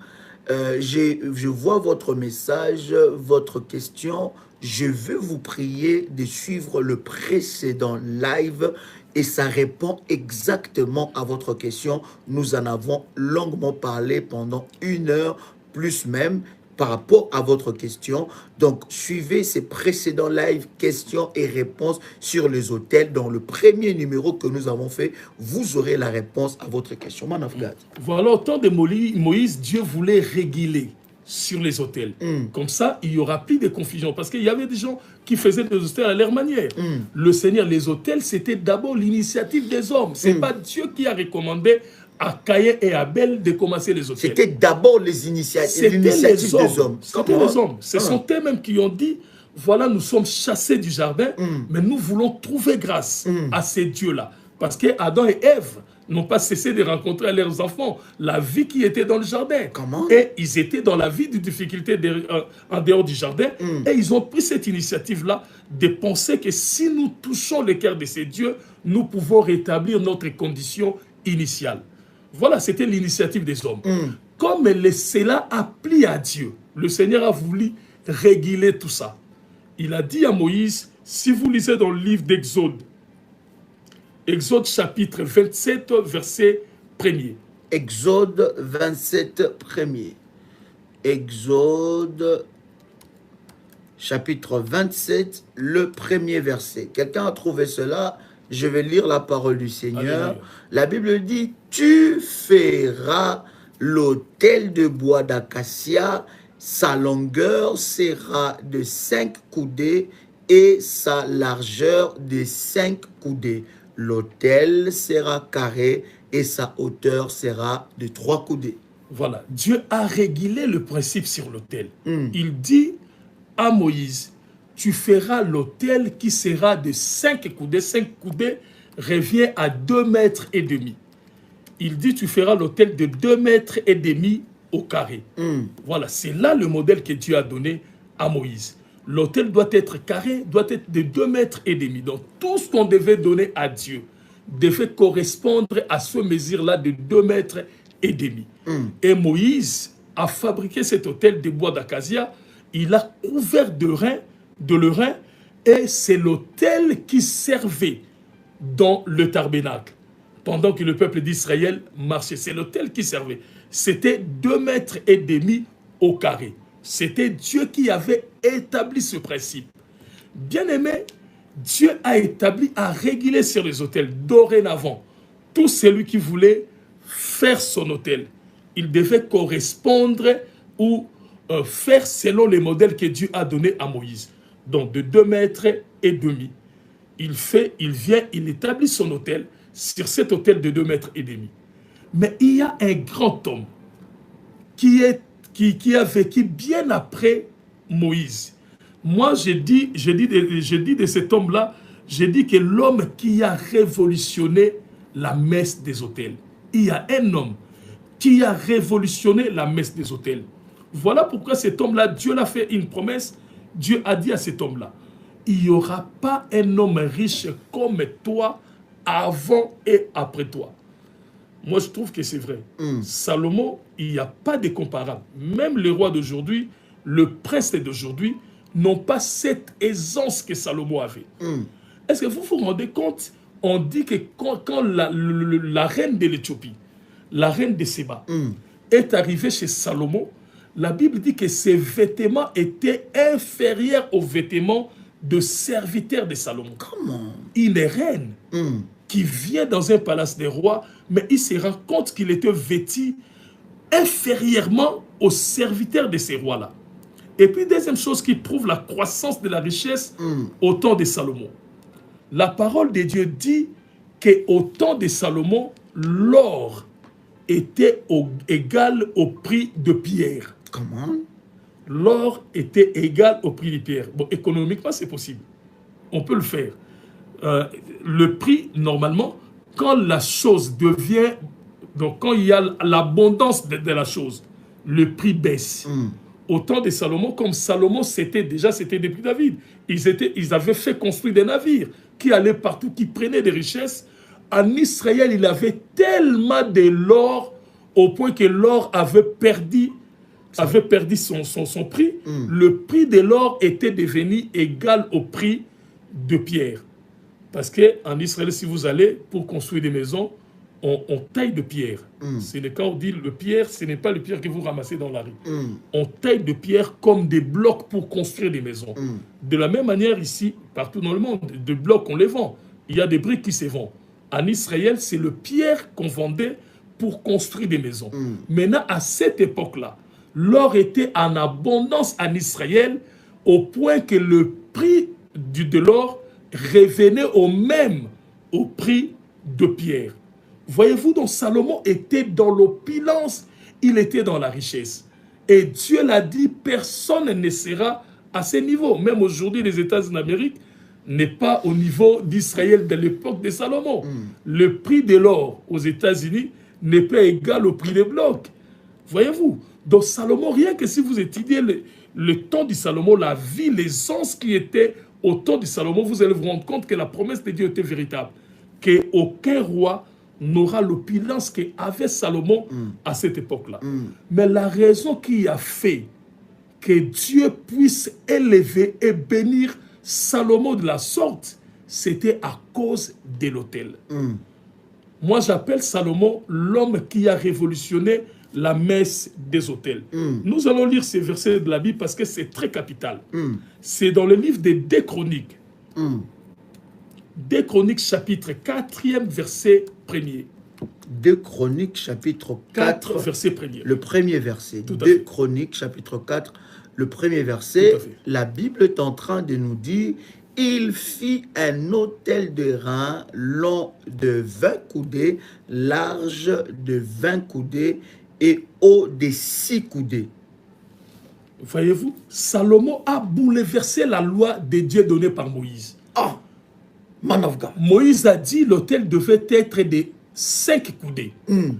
je vois votre message, votre question. Je veux vous prier de suivre le précédent live et ça répond exactement à votre question. Nous en avons longuement parlé pendant 1 heure, plus même, par rapport à votre question. Donc, suivez ces précédents lives, questions et réponses sur les autels. Dans le premier numéro que nous avons fait, vous aurez la réponse à votre question. Man of God. Voilà, au temps de Moïse, Dieu voulait réguler sur les autels. Comme ça, il n'y aura plus de confusion. Parce qu'il y avait des gens qui faisaient des autels à leur manière. Le Seigneur, les autels, c'était d'abord l'initiative des hommes. Ce n'est pas Dieu qui a recommandé à Caïn et Abel de commencer les autels. C'était d'abord les initiatives des hommes. C'était les hommes. Ce sont eux-mêmes qui ont dit, voilà, nous sommes chassés du jardin, mais nous voulons trouver grâce à ces dieux-là. Parce que Adam et Ève n'ont pas cessé de rencontrer leurs enfants la vie qui était dans le jardin. Comment? Et ils étaient dans la vie de difficulté en dehors du jardin. Et ils ont pris cette initiative-là de penser que si nous touchons le cœur de ces dieux, nous pouvons rétablir notre condition initiale. Voilà, c'était l'initiative des hommes. Comme cela a plu à Dieu, le Seigneur a voulu réguler tout ça. Il a dit à Moïse, si vous lisez dans le livre d'Exode, Exode chapitre 27, verset 1er. Exode 27, 1er. Exode chapitre 27, le 1er verset. Quelqu'un a trouvé cela? Je vais lire la parole du Seigneur. Alléluia. La Bible dit, tu feras l'autel de bois d'acacia, sa longueur sera de 5 coudées et sa largeur de 5 coudées. L'autel sera carré et sa hauteur sera de 3 coudées. Voilà, Dieu a régulé le principe sur l'autel. Il dit à Moïse, tu feras l'autel qui sera de 5 coudées. 5 coudées revient à 2,5 mètres. Il dit, tu feras l'autel de 2,5 mètres au carré. Voilà, c'est là le modèle que Dieu a donné à Moïse. L'autel doit être carré, doit être de 2,5 mètres. Donc, tout ce qu'on devait donner à Dieu devait correspondre à ce mesure-là de 2,5 mètres. Et Moïse a fabriqué cet autel de bois d'acacia. Il a couvert de lerin, et c'est l'autel qui servait dans le tabernacle. Pendant que le peuple d'Israël marchait, c'est l'autel qui servait. C'était 2,5 mètres au carré. C'était Dieu qui avait établi ce principe. Bien aimé, Dieu a réguler sur les autels. Dorénavant, tout celui qui voulait faire son autel, il devait correspondre ou faire selon les modèles que Dieu a donnés à Moïse. Donc de 2,5 mètres. Il établit son autel sur cet autel de 2,5 mètres. Mais il y a un grand homme qui a vécu bien après Moïse. Moi, je dis de cet homme-là, je dis que l'homme qui a révolutionné la messe des autels. Il y a un homme qui a révolutionné la messe des autels. Voilà pourquoi cet homme-là, Dieu l'a fait une promesse. Dieu a dit à cet homme-là, il n'y aura pas un homme riche comme toi avant et après toi. Moi, je trouve que c'est vrai. Salomon, il n'y a pas de comparable. Même les rois d'aujourd'hui, le prince d'aujourd'hui, n'ont pas cette aisance que Salomon avait. Est-ce que vous vous rendez compte? On dit que quand la reine de l'Éthiopie, la reine de Séba, est arrivée chez Salomon, la Bible dit que ses vêtements étaient inférieurs aux vêtements de serviteurs de Salomon. Comment? Une reine qui vient dans un palace des rois, mais il se rend compte qu'il était vêtu inférieurement aux serviteurs de ces rois-là. Et puis, deuxième chose qui prouve la croissance de la richesse au temps de Salomon. La parole de Dieu dit qu'au temps de Salomon, l'or était égal au prix de pierre. Comment? L'or était égal au prix de pierre. Bon, économiquement, c'est possible. On peut le faire. Le prix, normalement, quand la chose devient... Donc, quand il y a l'abondance de la chose, le prix baisse. Au temps de Salomon, comme Salomon, c'était depuis David. Ils avaient fait construire des navires qui allaient partout, qui prenaient des richesses. En Israël, il avait tellement de l'or au point que l'or avait perdu son prix. Le prix de l'or était devenu égal au prix de pierre. Parce qu'en Israël, si vous allez pour construire des maisons, on taille de pierre. C'est le cas où on dit le pierre, ce n'est pas le pierre que vous ramassez dans la rue. On taille de pierre comme des blocs pour construire des maisons. De la même manière ici, partout dans le monde, de blocs, on les vend. Il y a des briques qui se vendent. En Israël, c'est le pierre qu'on vendait pour construire des maisons. Maintenant, à cette époque-là, l'or était en abondance en Israël au point que le prix de l'or revenait au prix de pierre. Voyez-vous, donc Salomon était dans l'opulence, il était dans la richesse. Et Dieu l'a dit, personne ne sera à ce niveau. Même aujourd'hui, les États-Unis d'Amérique n'est pas au niveau d'Israël de l'époque de Salomon. Le prix de l'or aux États-Unis n'est pas égal au prix des blocs. Voyez-vous, donc Salomon, rien que si vous étudiez le temps du Salomon, la vie, les anses qui étaient au temps du Salomon, vous allez vous rendre compte que la promesse de Dieu était véritable. Qu'aucun roi n'aura l'opulence qu'avait Salomon à cette époque-là. Mais la raison qui a fait que Dieu puisse élever et bénir Salomon de la sorte, c'était à cause de l'autel. Moi, j'appelle Salomon l'homme qui a révolutionné la messe des autels. Nous allons lire ces versets de la Bible parce que c'est très capital. C'est dans le livre des 2 Chroniques. 2 Chroniques, chapitre 4e, verset 1er. 2 Chroniques, chapitre 4, verset 1er. Le premier verset. 2 Chroniques, chapitre 4, le premier verset. La Bible est en train de nous dire: il fit un autel de rein long de 20 coudées, large de 20 coudées et haut de 6 coudées. Voyez-vous, Salomon a bouleversé la loi de Dieu donnée par Moïse. Ah, man of God. Moïse a dit l'autel devait être de 5 coudées.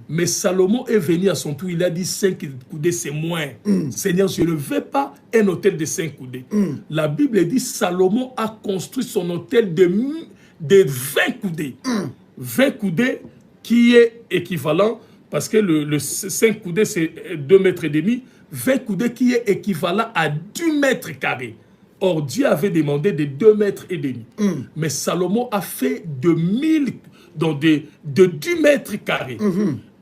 Mais Salomon est venu à son tour, il a dit 5 coudées, c'est moins. Seigneur, je ne veux pas un autel de 5 coudées. La Bible dit Salomon a construit son autel de 20 coudées. 20 coudées qui est équivalent, parce que le 5 coudées c'est 2,5 mètres. 20 coudées qui est équivalent à 10 mètres carrés. Or, Dieu avait demandé de 2,5 mètres. Mais Salomon a fait de 10 mètres carrés.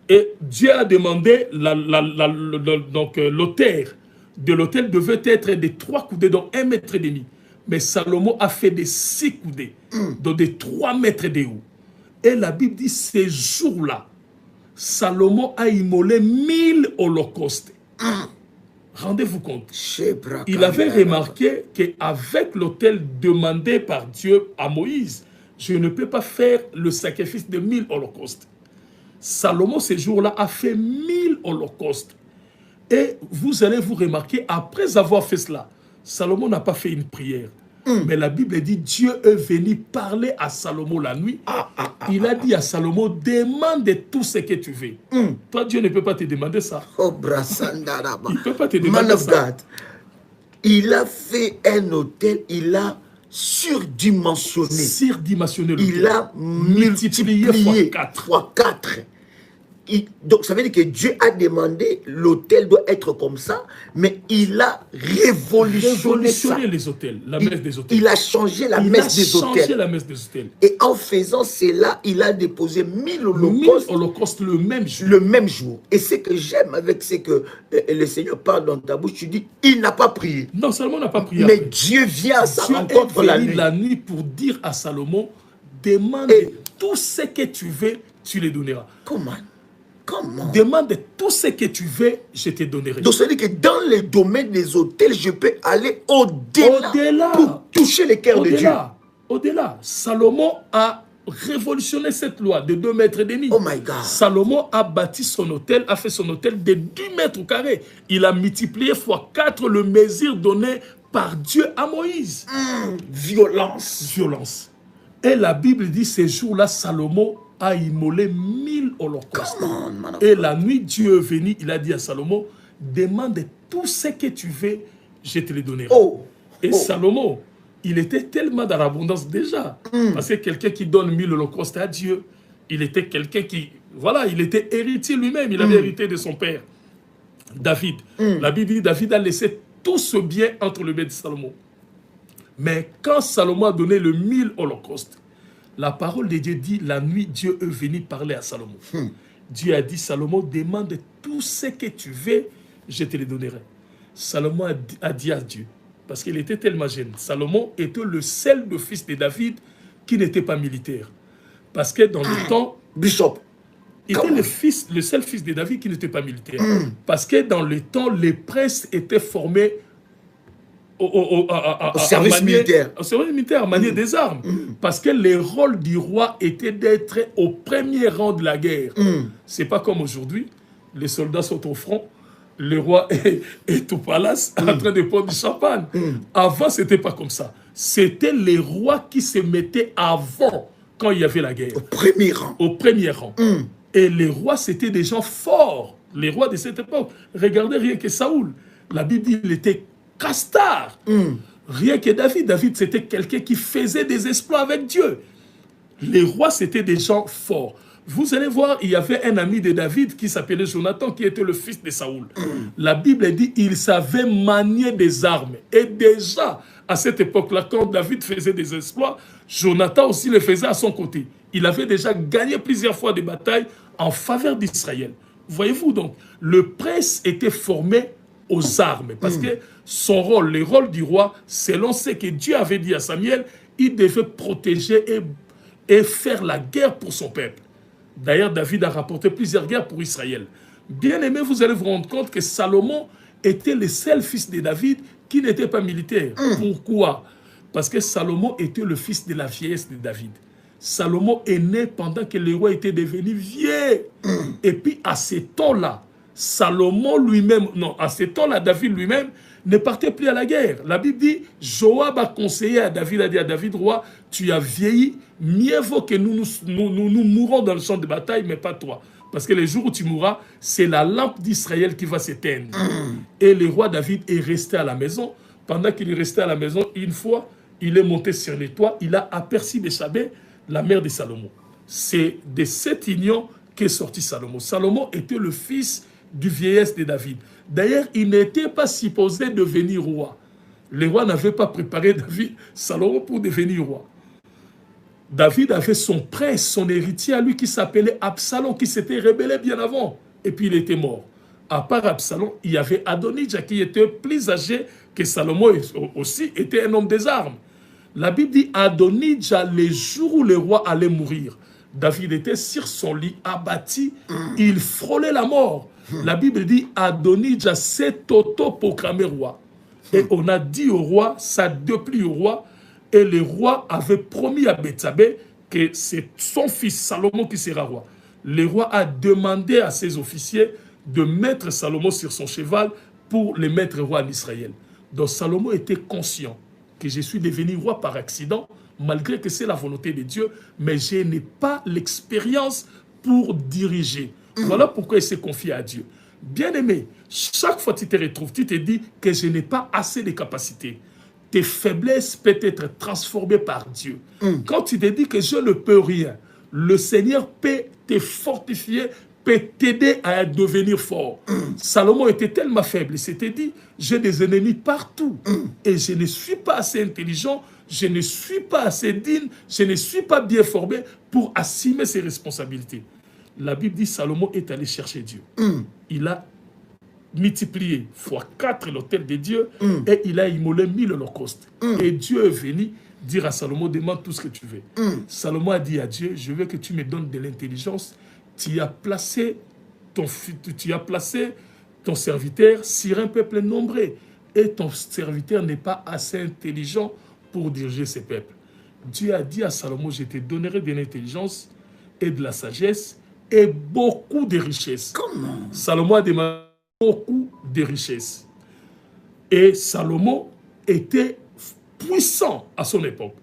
Et Dieu a demandé, donc l'autel de l'autel devait être de 3 coudées, donc 1,5 mètre. Mais Salomon a fait de 6 coudées, donc de 3 mètres de haut. Et la Bible dit, ces jours-là, Salomon a immolé 1000 holocaustes. Rendez-vous compte. Il avait remarqué qu'avec l'autel demandé par Dieu à Moïse, je ne peux pas faire le sacrifice de 1000 holocaustes. Salomon, ces jours-là, a fait 1000 holocaustes. Et vous allez vous remarquer, après avoir fait cela, Salomon n'a pas fait une prière. Mais la Bible dit, Dieu est venu parler à Salomon la nuit. Il a dit à Salomon, demande tout ce que tu veux. Toi, Dieu ne peut pas te demander ça. Il ne peut pas te demander ça. Il a fait un hôtel, il a surdimensionné. Surdimensionné. Il a multiplié fois 4. donc ça veut dire que Dieu a demandé, l'autel doit être comme ça, mais il a révolutionné ça. les hôtels, la messe des hôtels. Il a changé la messe des hôtels. la messe des hôtels. Et en faisant cela, il a déposé 1000 holocaustes le même jour. Le même jour. Et ce que j'aime avec ce que le Seigneur parle dans ta bouche, tu dis, il n'a pas prié. Non, Salomon n'a pas prié. Mais Dieu vient à sa rencontre la nuit pour dire à Salomon, demande tout ce que tu veux, tu les donneras. Comment? Demande tout ce que tu veux, je te donnerai. Donc, ça veut dire que dans le domaine des hôtels, je peux aller au-delà pour toucher les cœurs de Dieu. Au-delà. Salomon a révolutionné cette loi de 2,5 mètres. Oh my God. Salomon a bâti son hôtel, a fait son hôtel de 10 mètres carrés. Il a multiplié fois 4 le mesure donné par Dieu à Moïse. Violence. Et la Bible dit, ces jours-là, Salomon a immolé 1000 holocaustes. Et la nuit, Dieu est venu, il a dit à Salomon, demande tout ce que tu veux, je te le donnerai. Salomon, il était tellement dans l'abondance déjà. Parce que quelqu'un qui donne 1000 holocaustes à Dieu, il était quelqu'un qui, voilà, il était héritier lui-même, il avait hérité de son père, David. La Bible dit, David a laissé tout ce bien entre les mains de Salomon. Mais quand Salomon a donné le 1000 holocaustes, la parole de Dieu dit, la nuit, Dieu est venu parler à Salomon. Dieu a dit, Salomon, demande tout ce que tu veux, je te le donnerai. Salomon a dit à Dieu, parce qu'il était tellement jeune, Salomon était le seul de fils de David qui n'était pas militaire. Parce que dans le temps, Bishop, il était le seul fils de David qui n'était pas militaire. Parce que dans le temps, les princes étaient formés au service militaire. Au service militaire, à manier des armes. Parce que le rôle du roi était d'être au premier rang de la guerre. C'est pas comme aujourd'hui. Les soldats sont au front. Le roi est au palace en train de prendre du champagne. Avant, c'était pas comme ça. C'était les rois qui se mettaient avant quand il y avait la guerre. Au premier rang. Au premier rang. Et les rois, c'était des gens forts. Les rois de cette époque. Regardez rien que Saoul. La Bible dit qu'il était castard. Rien que David. David, c'était quelqu'un qui faisait des exploits avec Dieu. Les rois, c'était des gens forts. Vous allez voir, il y avait un ami de David qui s'appelait Jonathan, qui était le fils de Saoul. La Bible dit qu'il savait manier des armes. Et déjà, à cette époque-là, quand David faisait des exploits, Jonathan aussi le faisait à son côté. Il avait déjà gagné plusieurs fois des batailles en faveur d'Israël. Voyez-vous donc, le prince était formé aux armes. Parce que son rôle, le rôle du roi, selon ce que Dieu avait dit à Samuel, il devait protéger et faire la guerre pour son peuple. D'ailleurs, David a rapporté plusieurs guerres pour Israël. Bien aimé, vous allez vous rendre compte que Salomon était le seul fils de David qui n'était pas militaire. Pourquoi? Parce que Salomon était le fils de la vieillesse de David. Salomon est né pendant que le roi était devenu vieux. Et puis, à ce temps-là, Salomon lui-même, non, à ce temps-là, David lui-même ne partait plus à la guerre. La Bible dit, Joab a conseillé à David, a dit à David, roi, tu as vieilli, mieux vaut que nous mourons dans le champ de bataille, mais pas toi. Parce que le jour où tu mourras, c'est la lampe d'Israël qui va s'éteindre. Et le roi David est resté à la maison. Pendant qu'il est resté à la maison, une fois, il est monté sur les toits, il a aperçu Béchabé, la mère de Salomon. C'est de cette union qu'est sorti Salomon. Salomon était le fils du vieillesse de David. D'ailleurs, il n'était pas supposé devenir roi. Le roi n'avait pas préparé Salomon pour devenir roi. David avait son prince, son héritier à lui qui s'appelait Absalom, qui s'était rebellé bien avant. Et puis il était mort. À part Absalom, il y avait Adonijah qui était plus âgé que Salomon aussi, était un homme des armes. La Bible dit Adonijah, les jours où le roi allait mourir, David était sur son lit, abattu, il frôlait la mort. La Bible dit Adonijah s'est auto-proclamé roi. Et on a dit au roi, ça déplut au roi, et le roi avait promis à Bethsabée que c'est son fils Salomon qui sera roi. Le roi a demandé à ses officiers de mettre Salomon sur son cheval pour le mettre roi en Israël. Donc Salomon était conscient que je suis devenu roi par accident, malgré que c'est la volonté de Dieu, mais je n'ai pas l'expérience pour diriger. Voilà pourquoi il s'est confié à Dieu. Bien-aimé, chaque fois que tu te retrouves, tu te dis que je n'ai pas assez de capacités. Tes faiblesses peuvent être transformées par Dieu. Quand tu te dis que je ne peux rien, le Seigneur peut te fortifier peut t'aider à devenir fort. Salomon était tellement faible, il s'était dit, j'ai des ennemis partout et je ne suis pas assez intelligent, je ne suis pas assez digne, je ne suis pas bien formé pour assumer ses responsabilités. La Bible dit, Salomon est allé chercher Dieu. Il a multiplié fois 4 l'autel de Dieu et il a immolé 1000 holocaustes. Et Dieu est venu dire à Salomon, demande tout ce que tu veux. Salomon a dit à Dieu, je veux que tu me donnes de l'intelligence. Tu as placé ton serviteur sur un peuple nombreux et ton serviteur n'est pas assez intelligent pour diriger ce peuple. Dieu a dit à Salomon, je te donnerai de l'intelligence et de la sagesse et beaucoup de richesses. Comment? Salomon a demandé beaucoup de richesses. Et Salomon était puissant à son époque.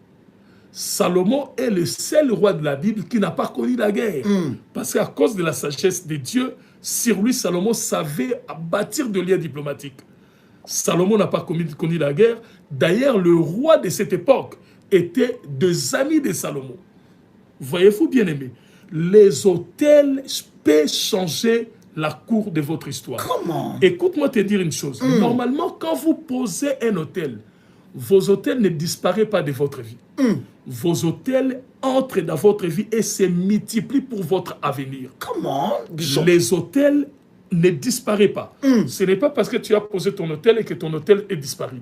Salomon est le seul roi de la Bible qui n'a pas connu la guerre. Parce qu'à cause de la sagesse de Dieu, sur lui, Salomon savait bâtir des liens diplomatiques. Salomon n'a pas connu la guerre. D'ailleurs, le roi de cette époque était des amis de Salomon. Voyez-vous, bien-aimés, les autels peuvent changer la cour de votre histoire. Comment? Écoute-moi te dire une chose. Normalement, quand vous posez un autel, vos autels ne disparaissent pas de votre vie. Vos autels entrent dans votre vie et se multiplient pour votre avenir. Comment? Les autels ne disparaissent pas. Ce n'est pas parce que tu as posé ton autel et que ton autel est disparu.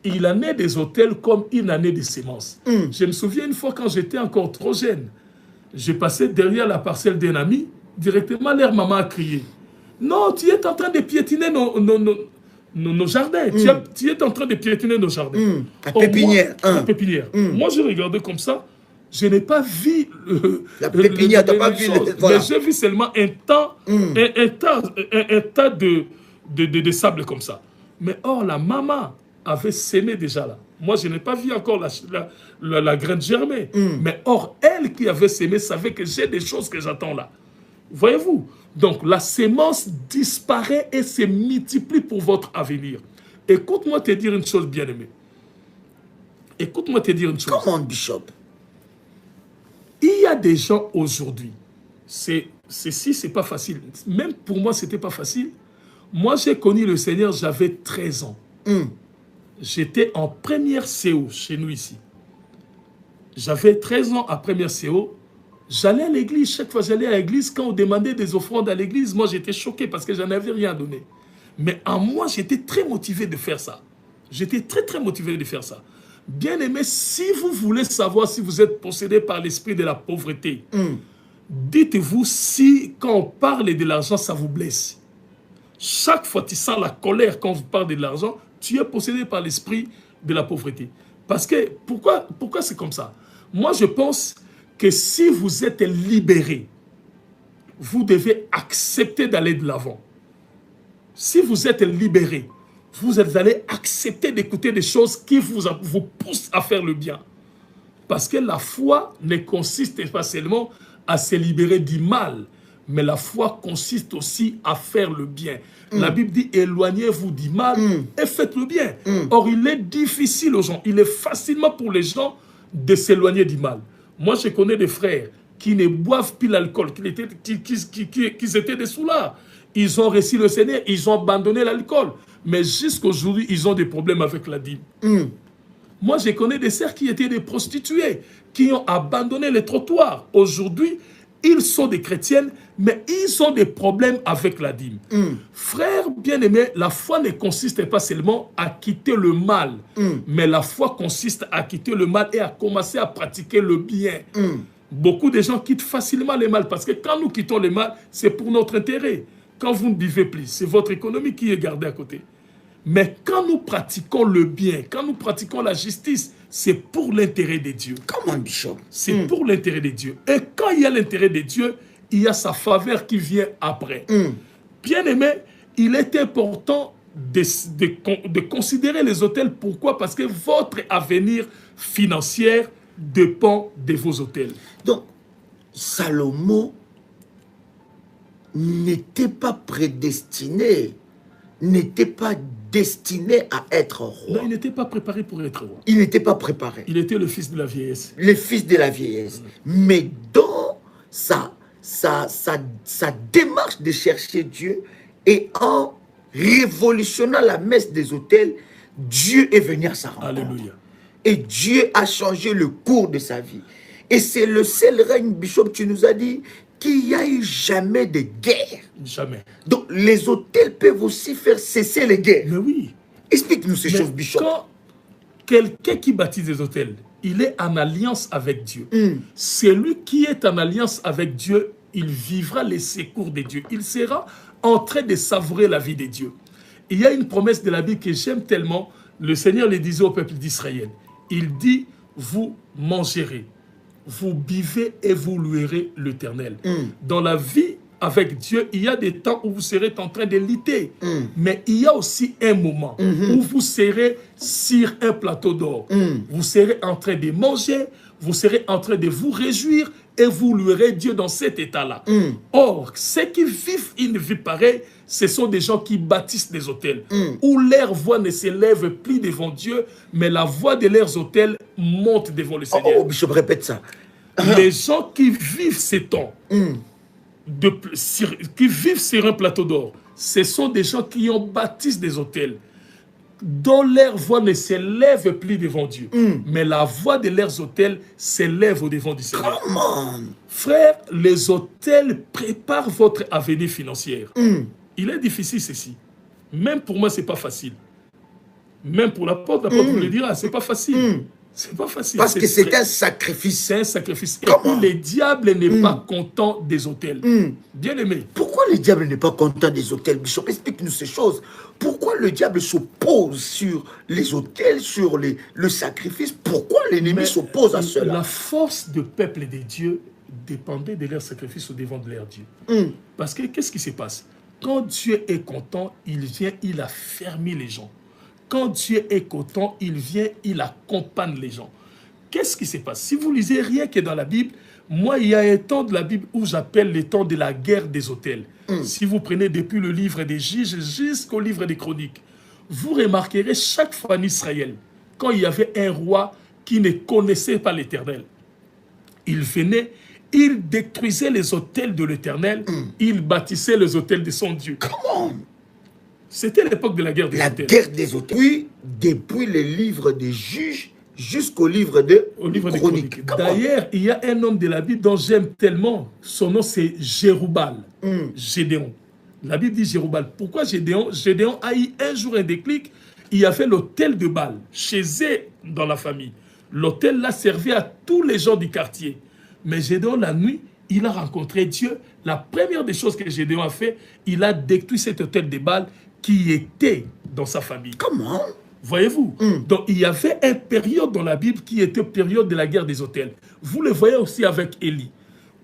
Il en est des autels comme il en est des semences. Je me souviens une fois quand j'étais encore trop jeune, j'ai passé derrière la parcelle d'un ami, directement leur maman a crié. Non, tu es en train de piétiner nos jardins. Tu es en train de piétiner nos jardins. La pépinière. La pépinière. Moi, je regardais comme ça. Je n'ai pas vu la pépinière, tu n'as pas vu. Voilà. Mais j'ai vu seulement un tas de sable comme ça. Mais or, la maman avait sémé déjà là. Moi, je n'ai pas vu encore la graine germer. Mais or, elle qui avait sémé savait que j'ai des choses que j'attends là. Voyez-vous? Donc, la sémence disparaît et se multiplie pour votre avenir. Écoute-moi te dire une chose, bien-aimé. Écoute-moi te dire une chose. Comment, Bishop? Il y a des gens aujourd'hui, ceci, c'est pas facile. Même pour moi, c'était pas facile. Moi, j'ai connu le Seigneur, j'avais 13 ans. J'étais en première CO chez nous ici. J'avais 13 ans à première CO. J'allais à l'église, chaque fois que j'allais à l'église, quand on demandait des offrandes à l'église, moi j'étais choqué parce que j'en avais rien donné. Mais en moi, j'étais très motivé de faire ça. J'étais très motivé de faire ça. Bien aimé, si vous voulez savoir si vous êtes possédé par l'esprit de la pauvreté, dites-vous si quand on parle de l'argent, ça vous blesse. Chaque fois tu sens la colère quand vous parlez de l'argent, tu es possédé par l'esprit de la pauvreté. Parce que, pourquoi c'est comme ça? Moi, je pense que si vous êtes libéré, vous devez accepter d'aller de l'avant. Si vous êtes libéré, vous allez accepter d'écouter des choses qui vous poussent à faire le bien. Parce que la foi ne consiste pas seulement à se libérer du mal, mais la foi consiste aussi à faire le bien. La Bible dit, éloignez-vous du mal et faites le bien. Or, il est difficile aux gens, il est facilement pour les gens de s'éloigner du mal. Moi, je connais des frères qui ne boivent plus l'alcool, qui étaient des soulards. Ils ont reçu le Seigneur, ils ont abandonné l'alcool. Mais jusqu'aujourd'hui, ils ont des problèmes avec la dîme. Moi, je connais des sœurs qui étaient des prostituées, qui ont abandonné les trottoirs. Aujourd'hui, ils sont des chrétiennes, mais ils ont des problèmes avec la dîme. Frères bien-aimés, la foi ne consiste pas seulement à quitter le mal, mais la foi consiste à quitter le mal et à commencer à pratiquer le bien. Beaucoup de gens quittent facilement le mal, parce que quand nous quittons le mal, c'est pour notre intérêt. Quand vous ne vivez plus, c'est votre économie qui est gardée à côté. Mais quand nous pratiquons le bien, quand nous pratiquons la justice, c'est pour l'intérêt de Dieu. Comment, Bishop? C'est pour l'intérêt de Dieu. Et quand il y a l'intérêt de Dieu, il y a sa faveur qui vient après. Bien aimé, il est important de considérer les autels. Pourquoi? Parce que votre avenir financier dépend de vos autels. Donc, Salomon n'était pas prédestiné, n'était pas destiné à être roi. Non, il n'était pas préparé pour être roi. Il n'était pas préparé. Il était le fils de la vieillesse. Le fils de la vieillesse. Mais dans sa démarche de chercher Dieu, et en révolutionnant la messe des autels, Dieu est venu à sa rencontre. Alléluia. Et Dieu a changé le cours de sa vie. Et c'est le seul règne, Bishop, tu nous as dit, qu'il n'y a eu jamais de guerre. Jamais. Donc les autels peuvent aussi faire cesser les guerres. Mais oui. Explique-nous ces Mais choses, Bishop. quand quelqu'un qui bâtit des autels, il est en alliance avec Dieu. Celui qui est en alliance avec Dieu, il vivra les secours de Dieu. Il sera en train de savourer la vie de Dieu. Il y a une promesse de la Bible que j'aime tellement. Le Seigneur le disait au peuple d'Israël. Il dit, vous mangerez, vous buvez et vous louerez l'Éternel. Dans la vie avec Dieu, il y a des temps où vous serez en train de lutter. Mais il y a aussi un moment où vous serez sur un plateau d'or. Vous serez en train de manger, vous serez en train de vous réjouir et vous louerez Dieu dans cet état-là. Or, ceux qui vivent une vie pareille, ce sont des gens qui bâtissent des autels, où leur voix ne s'élève plus devant Dieu, mais la voix de leurs autels monte devant le Seigneur. Oh, Bishop, répète ça. Les gens qui vivent ces temps, qui vivent sur un plateau d'or, ce sont des gens qui ont bâti des autels, dont leur voix ne s'élève plus devant Dieu, mais la voix de leurs autels s'élève au devant du Seigneur. Frère, les autels préparent votre avenir financier. Il est difficile ceci. Même pour moi, ce n'est pas facile. Même pour l'apôtre vous le dira, ce n'est pas facile. C'est pas facile. Parce que c'est un sacrifice. C'est un sacrifice. Et puis le diable n'est pas content des autels. Bien aimé. Pourquoi le diable n'est pas content des autels, Bishop? Explique-nous ces choses. Pourquoi le diable s'oppose sur les autels, sur le sacrifice? Pourquoi l'ennemi s'oppose à cela? La force du peuple de Dieu dépendait de leur sacrifice au devant de leur Dieu. Parce que qu'est-ce qui se passe? Quand Dieu est content, il vient, il affermit les gens. Quand Dieu est content, il vient, il accompagne les gens. Qu'est-ce qui se passe? Si vous lisez rien que dans la Bible, moi, il y a un temps de la Bible où j'appelle le temps de la guerre des autels. Si vous prenez depuis le livre des Juges jusqu'au livre des Chroniques, vous remarquerez chaque fois en Israël, quand il y avait un roi qui ne connaissait pas l'Éternel, il venait, il détruisait les autels de l'Éternel, il bâtissait les autels de son Dieu. Comment? C'était l'époque de la guerre des autels. La guerre des autels. Oui, depuis le livre des Juges jusqu'au livre des Chroniques. D'ailleurs, il y a un homme de la Bible dont j'aime tellement. Son nom, c'est Jéroubal. Gédéon. La Bible dit Jéroubal. Pourquoi Gédéon? Gédéon a eu un jour un déclic. Il y avait l'hôtel de Baal chez eux dans la famille. L'hôtel là servait à tous les gens du quartier. Mais Gédéon, la nuit, il a rencontré Dieu. La première des choses que Gédéon a fait, il a détruit cet hôtel de Baal qui était dans sa famille. Comment? Voyez-vous? Donc, il y avait une période dans la Bible qui était période de la guerre des autels. Vous le voyez aussi avec Élie.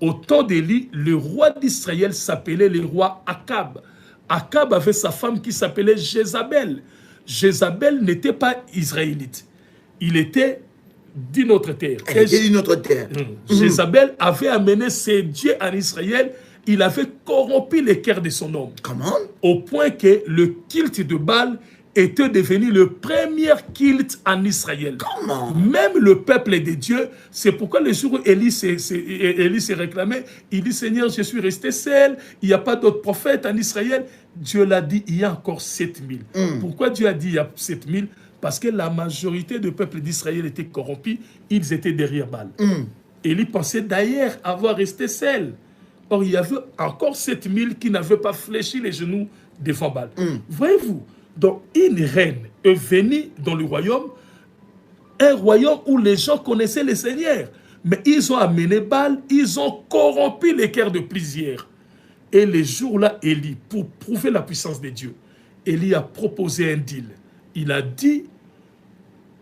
Au temps d'Élie, le roi d'Israël s'appelait le roi Akab. Akab avait sa femme qui s'appelait Jézabel. Jézabel n'était pas israélite. Il était d'une autre terre. Elle était d'une autre terre. Jézabel avait amené ses dieux en Israël. Il avait corrompu les cœurs de son homme. Comment? Au point que le culte de Baal était devenu le premier culte en Israël. Comment? Même le peuple de Dieu, c'est pourquoi le jour où Élie s'est réclamé, il dit, Seigneur, je suis resté seul, il n'y a pas d'autres prophètes en Israël. Dieu l'a dit, il y a encore 7000. Pourquoi Dieu a dit, il y a 7000? Parce que la majorité du peuple d'Israël était corrompu, ils étaient derrière Baal. Élie pensait d'ailleurs avoir resté seul. Or, il y avait encore 7000 qui n'avaient pas fléchi les genoux devant Baal. Voyez-vous? Donc, une reine est venue dans le royaume, un royaume où les gens connaissaient le Seigneur. Mais ils ont amené Baal, ils ont corrompu les cœurs de plusieurs. Et les jours-là, Élie, pour prouver la puissance de Dieu, Élie a proposé un deal.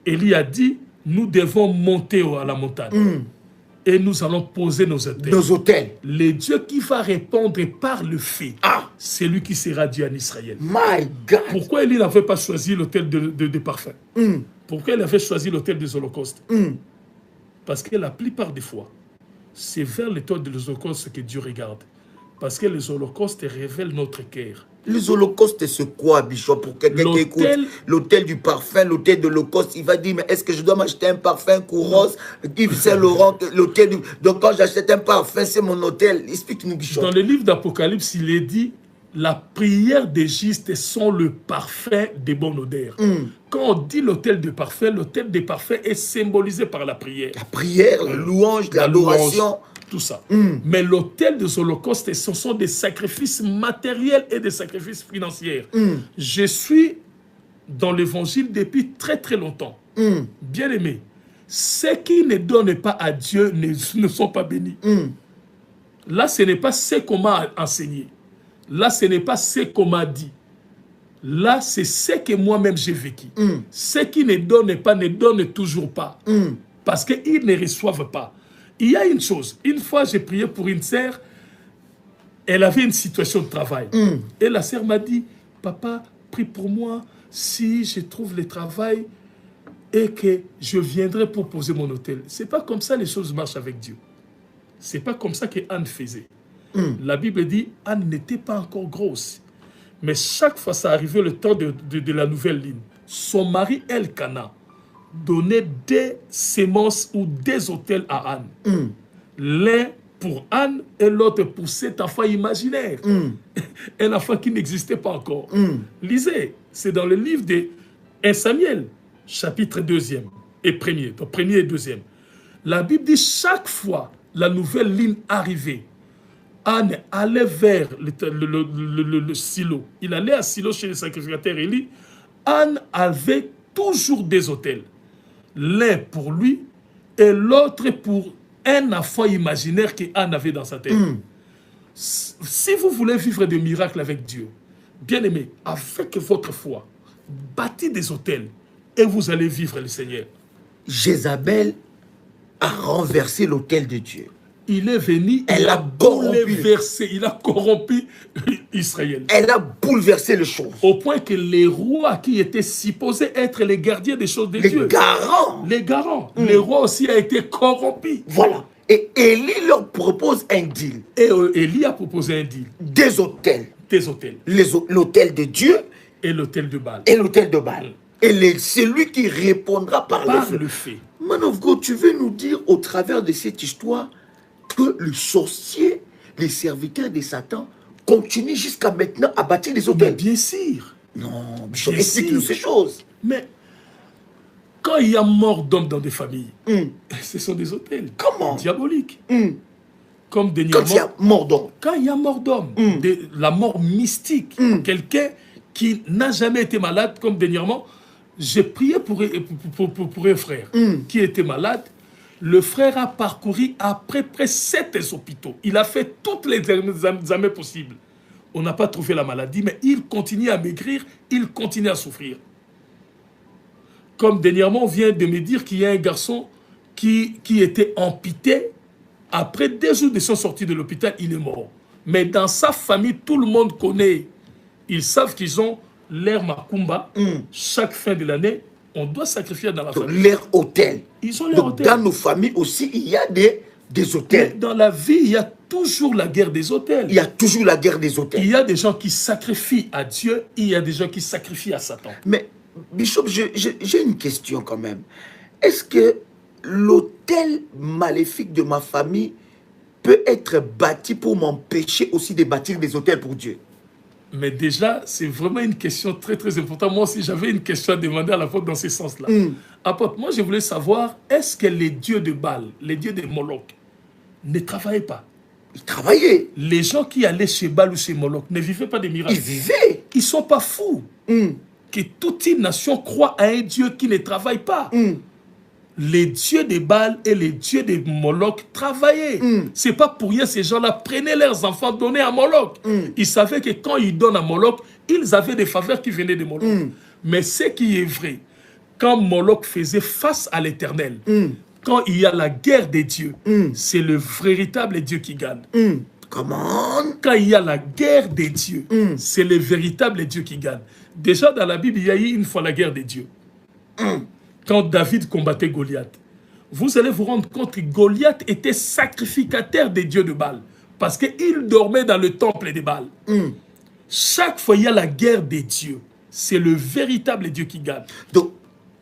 Élie a dit, nous devons monter à la montagne. Et nous allons poser nos autels. Nos autels. Le Dieu qui va répondre par le fait, c'est lui qui sera Dieu en Israël. My God. Pourquoi Élie n'avait pas choisi l'autel de parfum? Pourquoi il avait choisi l'autel des holocaustes? Parce que la plupart des fois, c'est vers l'autel des holocaustes que Dieu regarde. Parce que les holocaustes révèlent notre cœur. Les holocaustes, c'est quoi, Bishop? Pour quelqu'un qui écoute l'hôtel du parfum, l'hôtel de l'Holocauste, il va dire, mais est-ce que je dois m'acheter un parfum Kouros, Yves Saint-Laurent, l'hôtel du... Donc quand j'achète un parfum, c'est mon hôtel. Explique-nous, Bishop. Dans le livre d'Apocalypse, il est dit, la prière des justes sont le parfum des bonnes odeurs. Quand on dit l'hôtel des parfums est symbolisé par la prière. La prière, la louange, l'adoration. Tout ça. Mais l'autel des holocaustes, ce sont des sacrifices matériels et des sacrifices financiers. Je suis dans l'évangile depuis très très longtemps. Bien aimé, ceux qui ne donnent pas à Dieu ne sont pas bénis. Là, ce n'est pas ce qu'on m'a enseigné. Là, ce n'est pas ce qu'on m'a dit. Là, c'est ce que moi-même j'ai vécu. Ceux qui ne donnent pas ne donnent toujours pas. Parce qu'ils ne reçoivent pas. Il y a une chose. Une fois, j'ai prié pour une sœur. Elle avait une situation de travail. Et la sœur m'a dit, papa, prie pour moi si je trouve le travail et que je viendrai pour poser mon hôtel. Ce n'est pas comme ça les choses marchent avec Dieu. Ce n'est pas comme ça que Anne faisait. La Bible dit, Anne n'était pas encore grosse. Mais chaque fois, ça arrivait le temps de la nouvelle ligne. Son mari, Elkana, donnait des semences ou des hôtels à Anne. L'un pour Anne et l'autre pour cet enfant imaginaire. Un enfant qui n'existait pas encore. Lisez, c'est dans le livre de 1 Samuel, chapitre 2e et 1er, donc 1er et 2e. La Bible dit chaque fois la nouvelle ligne arrivait, Anne allait vers le silo. Il allait à Silo chez le sacrificateur Élie. Anne avait toujours des hôtels. L'un pour lui et l'autre pour un enfant imaginaire qu'Anne avait dans sa tête. Si vous voulez vivre des miracles avec Dieu, bien aimé, avec votre foi, bâtis des hôtels et vous allez vivre le Seigneur. Jézabel a renversé l'autel de Dieu. Il est venu, elle a bouleversé, il a corrompu Israël. Elle a bouleversé les choses. Au point que les rois qui étaient supposés être les gardiens des choses de Dieu. Les garants. Les rois aussi a été corrompus. Voilà. Et Élie leur propose un deal. Et Élie a proposé un deal. Des hôtels. Des hôtels. L'hôtel de Dieu. Et l'hôtel de Baal. Et l'hôtel de Baal. Et c'est lui qui répondra par le fait. Man of God, tu veux nous dire au travers de cette histoire que le sorcier, les serviteurs de Satan, continuent jusqu'à maintenant à bâtir des hôtels? Mais bien sûr. Non, explique-nous ces choses. Mais quand il y a mort d'hommes dans des familles, ce sont des hôtels. Comment? Diaboliques. Comme quand il y a mort d'homme. Quand il y a mort d'homme, la mort mystique, quelqu'un qui n'a jamais été malade, comme dernièrement, j'ai prié pour un frère qui était malade. Le frère a parcouru à peu près 7 hôpitaux. Il a fait toutes les examens possibles. On n'a pas trouvé la maladie, mais il continue à maigrir, il continue à souffrir. Comme dernièrement, on vient de me dire qu'il y a un garçon qui était amputé. Après 2 jours de son sortie de l'hôpital, il est mort. Mais dans sa famille, tout le monde connaît. Ils savent qu'ils ont l'air Makumba. Chaque fin de l'année, on doit sacrifier dans la famille. Leur hôtel. Ils ont leur hôtel. Dans nos familles aussi, il y a des hôtels. Mais dans la vie, il y a toujours la guerre des hôtels. Il y a toujours la guerre des hôtels. Il y a des gens qui sacrifient à Dieu, il y a des gens qui sacrifient à Satan. Mais, Bishop, j'ai une question quand même. Est-ce que l'hôtel maléfique de ma famille peut être bâti pour m'empêcher aussi de bâtir des hôtels pour Dieu? Mais déjà, c'est vraiment une question très très importante. Moi aussi, j'avais une question à demander à l'apôtre dans ce sens-là. Apôtre, moi je voulais savoir, est-ce que les dieux de Baal, les dieux de Moloch, ne travaillaient pas? Ils travaillaient. Les gens qui allaient chez Baal ou chez Moloch ne vivaient pas des miracles. Ils vivaient. Ils ne sont pas fous. Que toute une nation croit à un Dieu qui ne travaille pas. Les dieux de Baal et les dieux de Moloch travaillaient. C'est pas pour rien ces gens-là prenaient leurs enfants, donnaient à Moloch. Ils savaient que quand ils donnent à Moloch, ils avaient des faveurs qui venaient de Moloch. Mais ce qui est vrai, quand Moloch faisait face à l'Éternel, quand il y a la guerre des dieux, c'est le véritable Dieu qui gagne. Comment? Quand il y a la guerre des dieux, c'est le véritable Dieu qui gagne. Déjà dans la Bible, il y a eu une fois la guerre des dieux. Quand David combattait Goliath, vous allez vous rendre compte que Goliath était sacrificateur des dieux de Baal. Parce qu'ils dormaient dans le temple des Baals. Chaque fois, il y a la guerre des dieux. C'est le véritable Dieu qui gagne. Donc,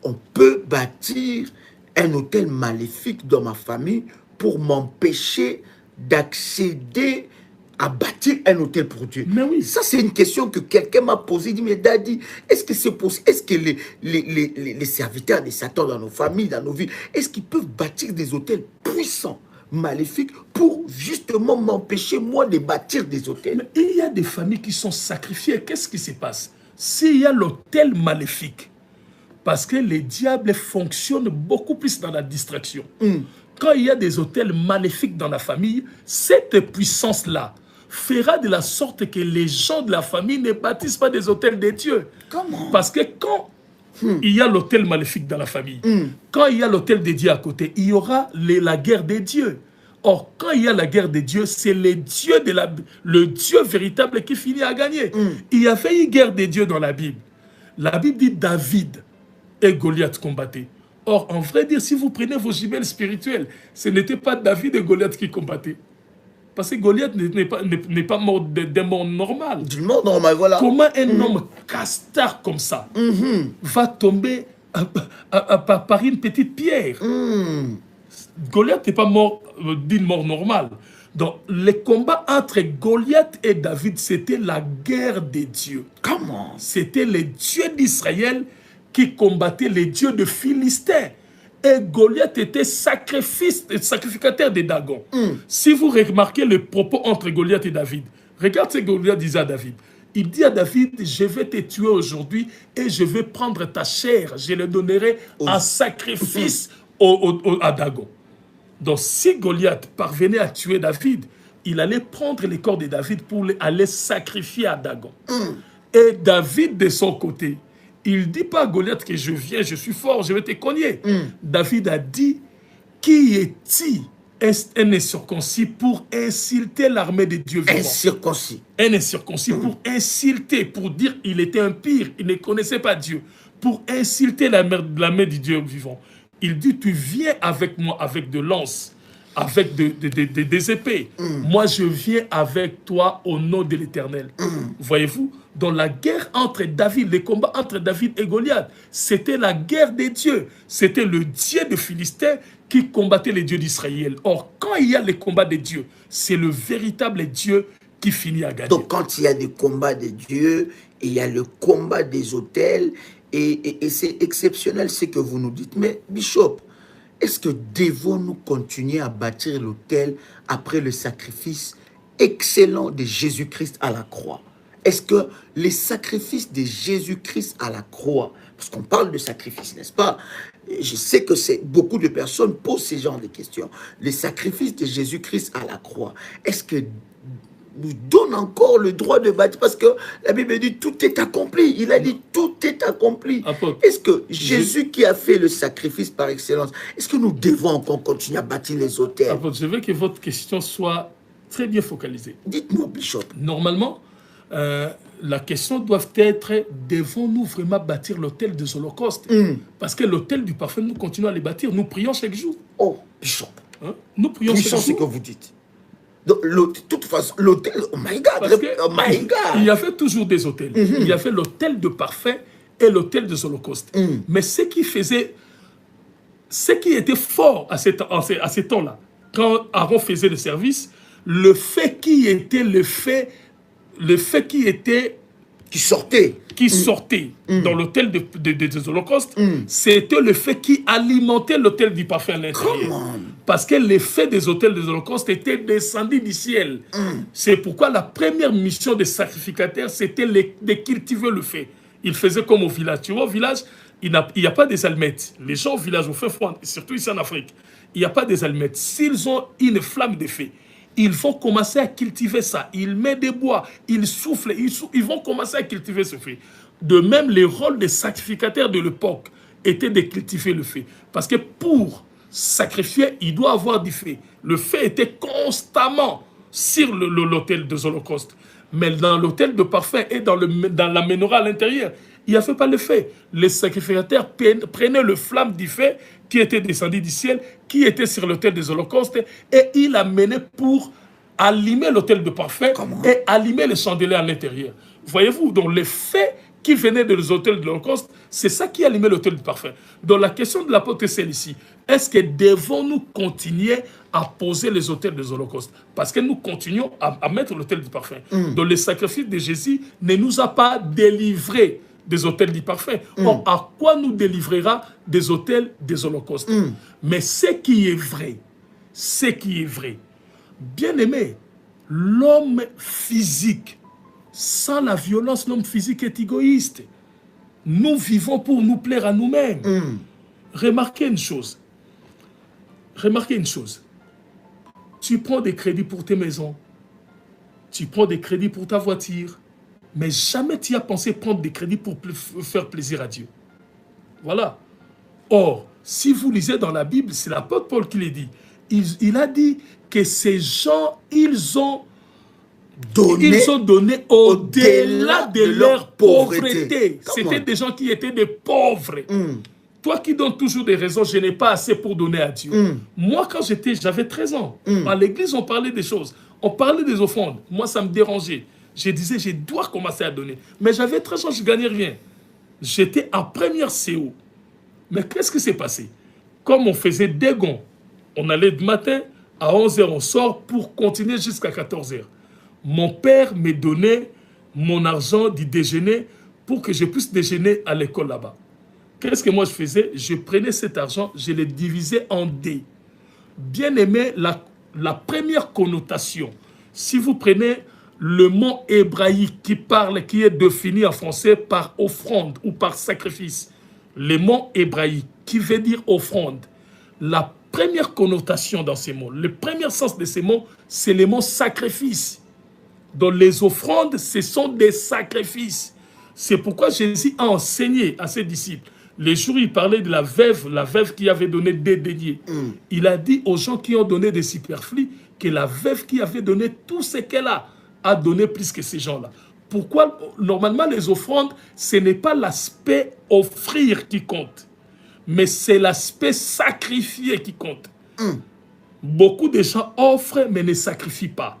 on peut bâtir un hôtel maléfique dans ma famille pour m'empêcher d'accéder à bâtir un hôtel pour Dieu. Mais oui. Ça, c'est une question que quelqu'un m'a posée. Il dit, mais Daddy, est-ce que c'est possible? Est-ce que les serviteurs de Satan dans nos familles, dans nos villes, est-ce qu'ils peuvent bâtir des hôtels puissants, maléfiques, pour justement m'empêcher, moi, de bâtir des hôtels? Mais il y a des familles qui sont sacrifiées. Qu'est-ce qui se passe? S'il y a l'hôtel maléfique, parce que les diables fonctionnent beaucoup plus dans la distraction. Quand il y a des hôtels maléfiques dans la famille, cette puissance-là fera de la sorte que les gens de la famille ne bâtissent pas des hôtels de Dieu. Comment? Parce que quand il y a l'hôtel maléfique dans la famille, quand il y a l'hôtel de Dieu à côté, il y aura la guerre des dieux. Or, quand il y a la guerre des dieux, c'est le Dieu véritable qui finit à gagner. Il y avait une guerre des dieux dans la Bible. La Bible dit David et Goliath combattaient. Or, en vrai dire, si vous prenez vos jumelles spirituelles, ce n'était pas David et Goliath qui combattaient. Parce que Goliath n'est pas mort d'un mort normal. Du mort normal, voilà. Comment un homme castard comme ça va tomber par une petite pierre? Goliath n'est pas mort d'une mort normale. Donc, les combats entre Goliath et David, c'était la guerre des dieux. Comment? C'était les dieux d'Israël qui combattaient les dieux de Philistins. Et Goliath était sacrificateur de Dagon. Si vous remarquez le propos entre Goliath et David, regarde ce que Goliath disait à David. Il dit à David, je vais te tuer aujourd'hui et je vais prendre ta chair. Je le donnerai en sacrifice à Dagon. Donc si Goliath parvenait à tuer David, il allait prendre les corps de David pour aller sacrifier à Dagon. Et David, de son côté, il ne dit pas à Goliath que je viens, je suis fort, je vais te cogner. David a dit, qui est-il, un incirconcis pour insulter l'armée de Dieu vivant? Incirconcis. Un incirconcis pour insulter, pour dire qu'il était un pire, il ne connaissait pas Dieu, pour insulter l'armée de Dieu vivant. Il dit, tu viens avec moi avec de lances, avec des épées. Moi, je viens avec toi au nom de l'Éternel. Voyez-vous, dans la guerre entre David, les combats entre David et Goliath, c'était la guerre des dieux. C'était le Dieu de Philistins qui combattait les dieux d'Israël. Or, quand il y a les combats des dieux, c'est le véritable Dieu qui finit à gagner. Donc, quand il y a des combats des dieux, il y a le combat des autels, et c'est exceptionnel ce que vous nous dites. Mais, Bishop, est-ce que devons-nous continuer à bâtir l'autel après le sacrifice excellent de Jésus-Christ à la croix? Est-ce que les sacrifices de Jésus-Christ à la croix, parce qu'on parle de sacrifice, n'est-ce pas? Je sais que beaucoup de personnes posent ce genre de questions. Les sacrifices de Jésus-Christ à la croix, est-ce que nous donne encore le droit de bâtir? Parce que la Bible dit tout est accompli. Il a dit tout est accompli. Est-ce que Jésus qui a fait le sacrifice par excellence, est-ce que nous devons encore continuer à bâtir les autels? Je veux que votre question soit très bien focalisée. Dites-moi, Bishop. Normalement, la question doit être, devons-nous vraiment bâtir l'autel des holocaustes? Parce que l'autel du parfum, nous continuons à les bâtir. Nous prions chaque jour. Oh, Bishop. Nous prions chaque jour. C'est ce que vous dites. Donc, de toute façon, l'autel, oh my God, oh my God. Il y avait toujours des autels. Il y avait l'autel de parfum et l'autel des holocaustes. Mais ce qui était fort à ces temps-là, quand Aaron faisait le service, le fait qui sortait dans l'autel des holocaustes, c'était le fait qui alimentait l'autel du parfum à l'intérieur. Parce que l'effet des autels des holocaustes était descendu du ciel. C'est pourquoi la première mission des sacrificateurs, c'était de cultiver le feu. Ils faisaient comme au village. Tu vois, au village, il n'y a pas des allumettes. Les gens au village, au fait froid, surtout ici en Afrique, il n'y a pas des allumettes. S'ils ont une flamme de feu, ils vont commencer à cultiver ça. Ils mettent des bois, ils soufflent, ils vont commencer à cultiver ce feu. De même, le rôle des sacrificateurs de l'époque était de cultiver le feu. Parce que pour sacrifier, il doit avoir du feu. Le feu était constamment sur l'autel des holocaustes. Mais dans l'autel de parfum et dans la menorah à l'intérieur, il n'y avait pas le feu. Les sacrificateurs prenaient le flamme du feu qui était descendu du ciel, qui était sur l'autel des holocaustes, et il l'amenait pour allumé l'autel de parfum et allumé les chandeliers à l'intérieur. Voyez-vous, donc les faits qui venaient des autels de l'Holocauste, c'est ça qui allumait l'autel du parfum. Donc la question de l'apôtre est celle-ci. Est-ce que devons-nous continuer à poser les autels des holocaustes? Parce que nous continuons à mettre l'autel du parfum. Donc le sacrifice de Jésus ne nous a pas délivrés des autels du parfum. Or, à quoi nous délivrera des autels des holocaustes? Mais ce qui est vrai, bien aimé, l'homme physique, sans la violence, l'homme physique est égoïste. Nous vivons pour nous plaire à nous-mêmes. Remarquez une chose. Tu prends des crédits pour tes maisons. Tu prends des crédits pour ta voiture. Mais jamais tu as pensé prendre des crédits pour faire plaisir à Dieu. Voilà. Or, si vous lisez dans la Bible, c'est l'apôtre Paul qui l'a dit. Il a dit que ces gens, ils ont donné au-delà de leur pauvreté. C'était des gens qui étaient des pauvres. Toi qui donnes toujours des raisons, je n'ai pas assez pour donner à Dieu. Moi, quand j'avais 13 ans, à l'église, on parlait des choses. On parlait des offrandes. Moi, ça me dérangeait. Je disais, je dois commencer à donner. Mais j'avais 13 ans, je ne gagnais rien. J'étais en première CO. Mais qu'est-ce qui s'est passé? Comme on faisait des gonds, on allait du matin, à 11h, on sort pour continuer jusqu'à 14h. Mon père me donnait mon argent du déjeuner pour que je puisse déjeuner à l'école là-bas. Qu'est-ce que moi je faisais? Je prenais cet argent, je le divisais en D. Bien aimé, la première connotation, si vous prenez le mot hébraïque qui est défini en français par offrande ou par sacrifice, le mot hébraïque qui veut dire offrande, la première connotation dans ces mots, le premier sens de ces mots, c'est le mot sacrifice. Donc les offrandes, ce sont des sacrifices. C'est pourquoi Jésus a enseigné à ses disciples. Les jours où il parlait de la veuve qui avait donné des deniers. Il a dit aux gens qui ont donné des superflus que la veuve qui avait donné tout ce qu'elle a donné plus que ces gens-là. Pourquoi? Normalement, les offrandes, ce n'est pas l'aspect offrir qui compte, mais c'est l'aspect sacrifier qui compte. Beaucoup de gens offrent mais ne sacrifient pas.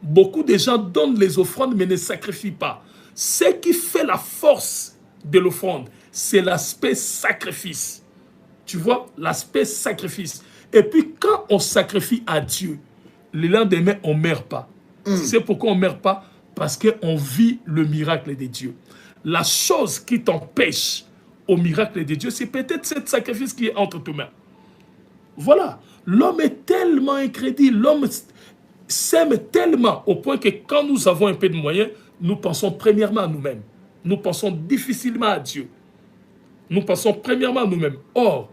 Beaucoup de gens donnent les offrandes mais ne sacrifient pas. Ce qui fait la force de l'offrande, c'est l'aspect sacrifice. Tu vois, l'aspect sacrifice. Et puis quand on sacrifie à Dieu, le lendemain, on ne meurt pas. Tu sais pourquoi on ne meurt pas? Parce qu'on vit le miracle de Dieu. La chose qui t'empêche au miracle de Dieu, c'est peut-être ce sacrifice qui est entre tes mains. Voilà. L'homme est tellement incrédule, l'homme s'aime tellement au point que quand nous avons un peu de moyens, nous pensons premièrement à nous-mêmes. Nous pensons difficilement à Dieu. Nous pensons premièrement à nous-mêmes. Or,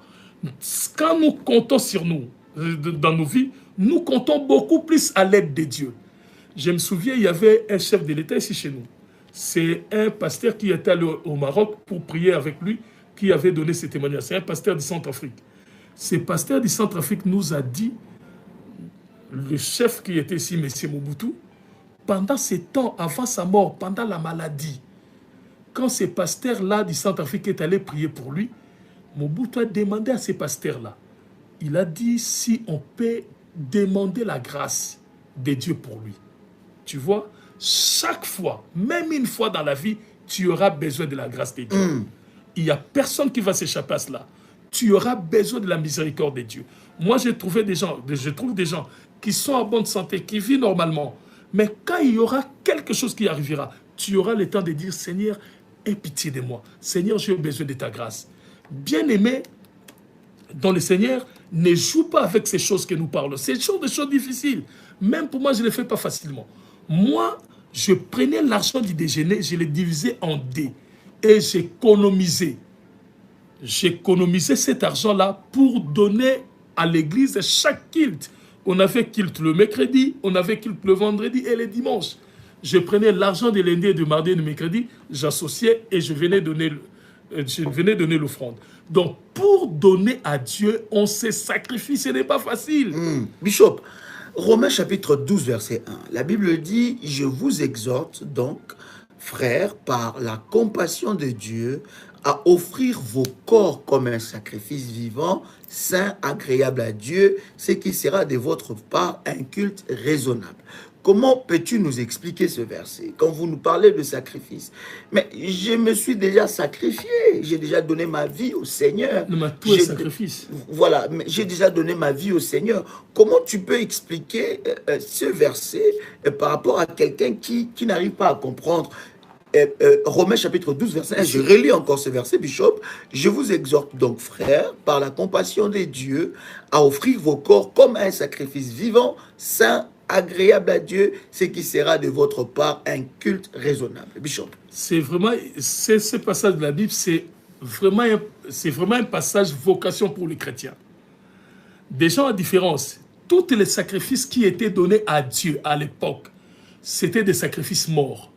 quand nous comptons sur nous, dans nos vies, nous comptons beaucoup plus à l'aide de Dieu. Je me souviens, il y avait un chef de l'État ici chez nous. C'est un pasteur qui était allé au Maroc pour prier avec lui, qui avait donné ce témoignage. C'est un pasteur du Centrafrique. Ce pasteur du Centrafrique nous a dit, le chef qui était ici, M. Mobutu, pendant ces temps, avant sa mort, pendant la maladie, quand ce pasteur-là du Centrafrique est allé prier pour lui, Mobutu a demandé à ce pasteur-là, il a dit si on peut demander la grâce de Dieu pour lui. Tu vois, chaque fois, même une fois dans la vie, tu auras besoin de la grâce de Dieu. Il n'y a personne qui va s'échapper à cela. Tu auras besoin de la miséricorde de Dieu. Moi, je trouve des gens qui sont en bonne santé, qui vivent normalement. Mais quand il y aura quelque chose qui arrivera, tu auras le temps de dire, Seigneur, aie pitié de moi. Seigneur, j'ai besoin de ta grâce. Bien-aimé, dans le Seigneur, ne joue pas avec ces choses que nous parlons. C'est des choses difficiles. Même pour moi, je ne les fais pas facilement. Moi, je prenais l'argent du déjeuner, je le divisais en D. Et j'économisais. J'économisais cet argent-là pour donner à l'église chaque culte. On avait culte le mercredi, on avait culte le vendredi et le dimanche. Je prenais l'argent de lundi et de mardi et de mercredi, j'associais et je venais donner l'offrande. Donc, pour donner à Dieu, on se sacrifie, ce n'est pas facile. Bishop, Romains chapitre 12, verset 1, la Bible dit « Je vous exhorte donc, frères, par la compassion de Dieu, à offrir vos corps comme un sacrifice vivant, saint, agréable à Dieu, ce qui sera de votre part un culte raisonnable. Comment peux-tu nous expliquer ce verset quand vous nous parlez de sacrifice? Mais je me suis déjà sacrifié, j'ai déjà donné ma vie au Seigneur. Non, mais tout est sacrifice. Voilà, j'ai déjà donné ma vie au Seigneur. Comment tu peux expliquer ce verset par rapport à quelqu'un qui n'arrive pas à comprendre Romains chapitre 12, verset 1. Je relis encore ce verset, Bishop. Je vous exhorte donc, frères, par la compassion de Dieu, à offrir vos corps comme un sacrifice vivant, saint, agréable à Dieu, ce qui sera de votre part un culte raisonnable. Bishop. C'est vraiment, ce passage de la Bible, c'est vraiment un passage vocation pour les chrétiens. Déjà, en différence, tous les sacrifices qui étaient donnés à Dieu à l'époque, c'était des sacrifices morts.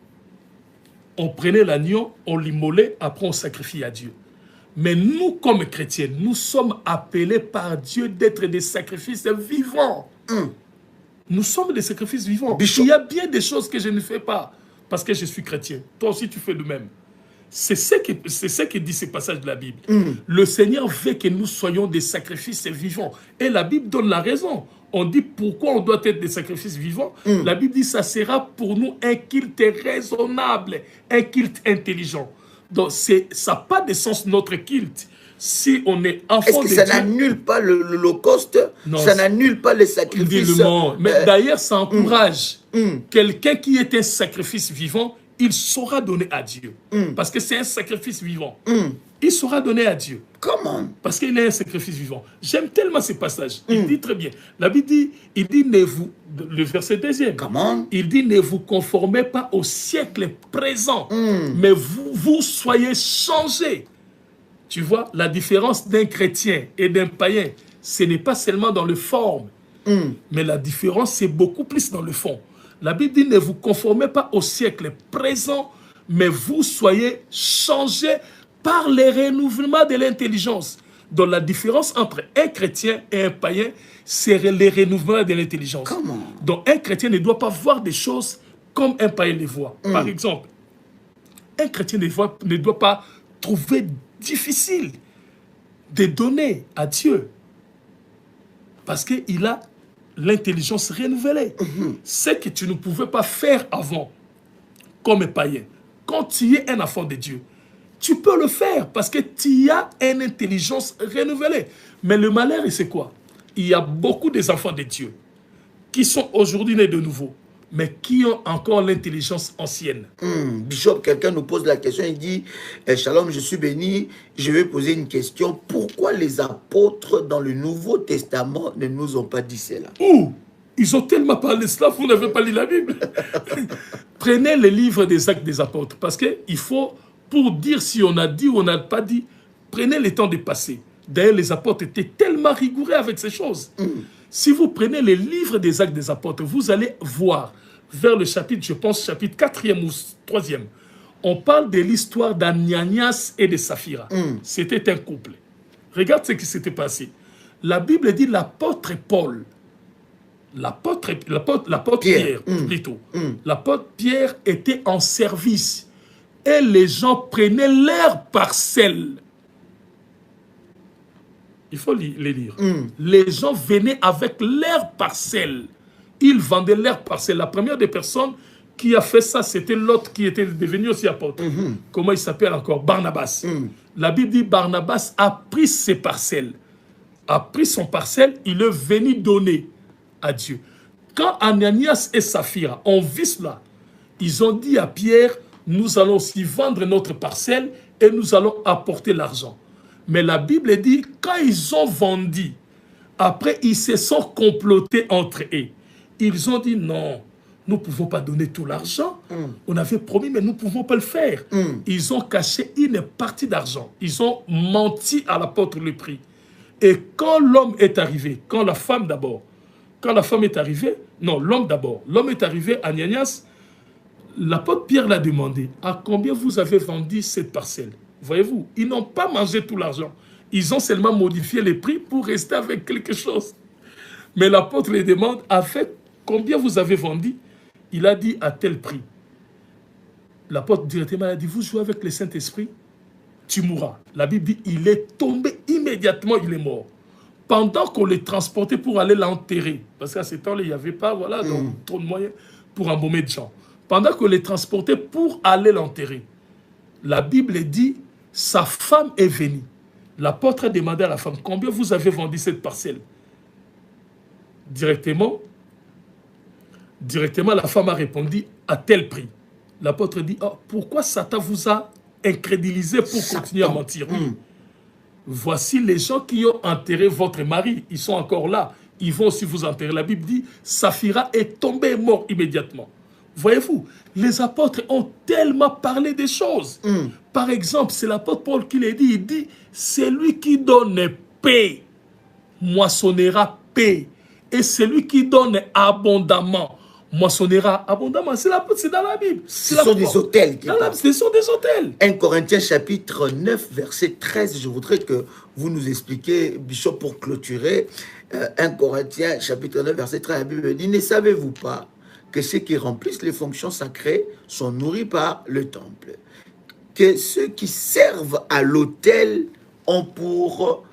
On prenait l'agneau, on l'immolait, après on sacrifiait à Dieu. Mais nous, comme chrétiens, nous sommes appelés par Dieu d'être des sacrifices vivants. Nous sommes des sacrifices vivants. Bishop. Il y a bien des choses que je ne fais pas parce que je suis chrétien. Toi aussi, tu fais de même. C'est ce que dit ce passage de la Bible. Le Seigneur veut que nous soyons des sacrifices vivants. Et la Bible donne la raison. On dit pourquoi on doit être des sacrifices vivants. La Bible dit ça sera pour nous un culte raisonnable, un culte intelligent. Donc ça n'a pas de sens notre culte. Si on est enfant de Dieu... Est-ce que ça n'annule pas l'Holocauste? Ça n'annule pas les sacrifices? Mais d'ailleurs, ça encourage quelqu'un qui est un sacrifice vivant, il saura donner à Dieu. Parce que c'est un sacrifice vivant. Il saura donner à Dieu. Comment? Parce qu'il est un sacrifice vivant. J'aime tellement ce passage. Il dit très bien. La Bible dit, le verset 2e. Comment? Il dit, ne vous conformez pas au siècle présent, mais vous soyez changés. Tu vois, la différence d'un chrétien et d'un païen, ce n'est pas seulement dans le forme, mais la différence, c'est beaucoup plus dans le fond. La Bible dit, ne vous conformez pas au siècle présent, mais vous soyez changés par le renouvellement de l'intelligence. Donc la différence entre un chrétien et un païen, c'est le renouvellement de l'intelligence. Comment? Donc un chrétien ne doit pas voir des choses comme un païen les voit. Par exemple, un chrétien ne doit pas trouver difficile de donner à Dieu parce qu'il a l'intelligence renouvelée. Ce que tu ne pouvais pas faire avant comme païen, quand tu es un enfant de Dieu, tu peux le faire parce que tu as une intelligence renouvelée. Mais le malheur, c'est quoi? Il y a beaucoup des enfants de Dieu qui sont aujourd'hui nés de nouveau, mais qui ont encore l'intelligence ancienne. Bishop, quelqu'un nous pose la question, il dit, Shalom, je suis béni, je vais poser une question. Pourquoi les apôtres dans le Nouveau Testament ne nous ont pas dit cela? Ils ont tellement parlé de cela, vous n'avez pas lu la Bible. Prenez le livre des Actes des Apôtres, parce qu'il faut, pour dire si on a dit ou on n'a pas dit, prenez le temps de passer. D'ailleurs, les apôtres étaient tellement rigoureux avec ces choses. Si vous prenez les livres des Actes des Apôtres, vous allez voir, vers le chapitre, je pense, chapitre 4e ou 3e, on parle de l'histoire d'Ananias et de Saphira. C'était un couple. Regarde ce qui s'était passé. La Bible dit l'apôtre Paul, l'apôtre Pierre, plutôt. L'apôtre Pierre était en service et les gens prenaient leur parcelle. Il faut les lire. Les gens venaient avec leur parcelle. Ils vendaient leur parcelle. La première des personnes qui a fait ça, c'était l'autre qui était devenu aussi apôtre. Comment il s'appelle encore? Barnabas. La Bible dit Barnabas a pris ses parcelles. A pris son parcelle, il est venu donner à Dieu. Quand Ananias et Saphira ont vu cela, ils ont dit à Pierre, nous allons aussi vendre notre parcelle et nous allons apporter l'argent. Mais la Bible dit, quand ils ont vendu, après ils se sont complotés entre eux. Ils ont dit, non, nous ne pouvons pas donner tout l'argent. On avait promis, mais nous ne pouvons pas le faire. Ils ont caché une partie d'argent. Ils ont menti à l'apôtre le prix. Et quand l'homme est arrivé, quand la femme d'abord, quand la femme est arrivée, non, l'homme d'abord, l'homme est arrivé, Ananias, l'apôtre Pierre l'a demandé, à combien vous avez vendu cette parcelle? Voyez-vous, ils n'ont pas mangé tout l'argent. Ils ont seulement modifié les prix pour rester avec quelque chose. Mais l'apôtre les demande, avec combien vous avez vendu? Il a dit à tel prix. L'apôtre directement a dit, vous jouez avec le Saint-Esprit, tu mourras. La Bible dit, il est tombé immédiatement, il est mort. Pendant qu'on les transportait pour aller l'enterrer, parce qu'à ce temps-là, il n'y avait pas donc, trop de moyens pour embaumer de gens. Pendant qu'on les transportait pour aller l'enterrer, la Bible dit, sa femme est venue. L'apôtre a demandé à la femme, combien vous avez vendu cette parcelle? Directement, la femme a répondu, à tel prix. L'apôtre dit, oh, pourquoi Satan vous a incrédulisé pour continuer à mentir? Oui. Voici les gens qui ont enterré votre mari. Ils sont encore là. Ils vont aussi vous enterrer. La Bible dit, Saphira est tombée et mort immédiatement. Voyez-vous, les apôtres ont tellement parlé des choses. Par exemple, c'est l'apôtre Paul qui l'a dit. Il dit, celui qui donne paix moissonnera paix. Et celui qui donne abondamment moissonnera abondamment. C'est dans la Bible. Ce sont des autels qui parlent. Ce sont des autels. 1 Corinthiens chapitre 9, verset 13. Je voudrais que vous nous expliquiez, Bishop, pour clôturer. 1 Corinthiens chapitre 9, verset 13. La Bible dit, ne savez-vous pas que ceux qui remplissent les fonctions sacrées sont nourris par le temple? Que ceux qui servent à l'autel ont pour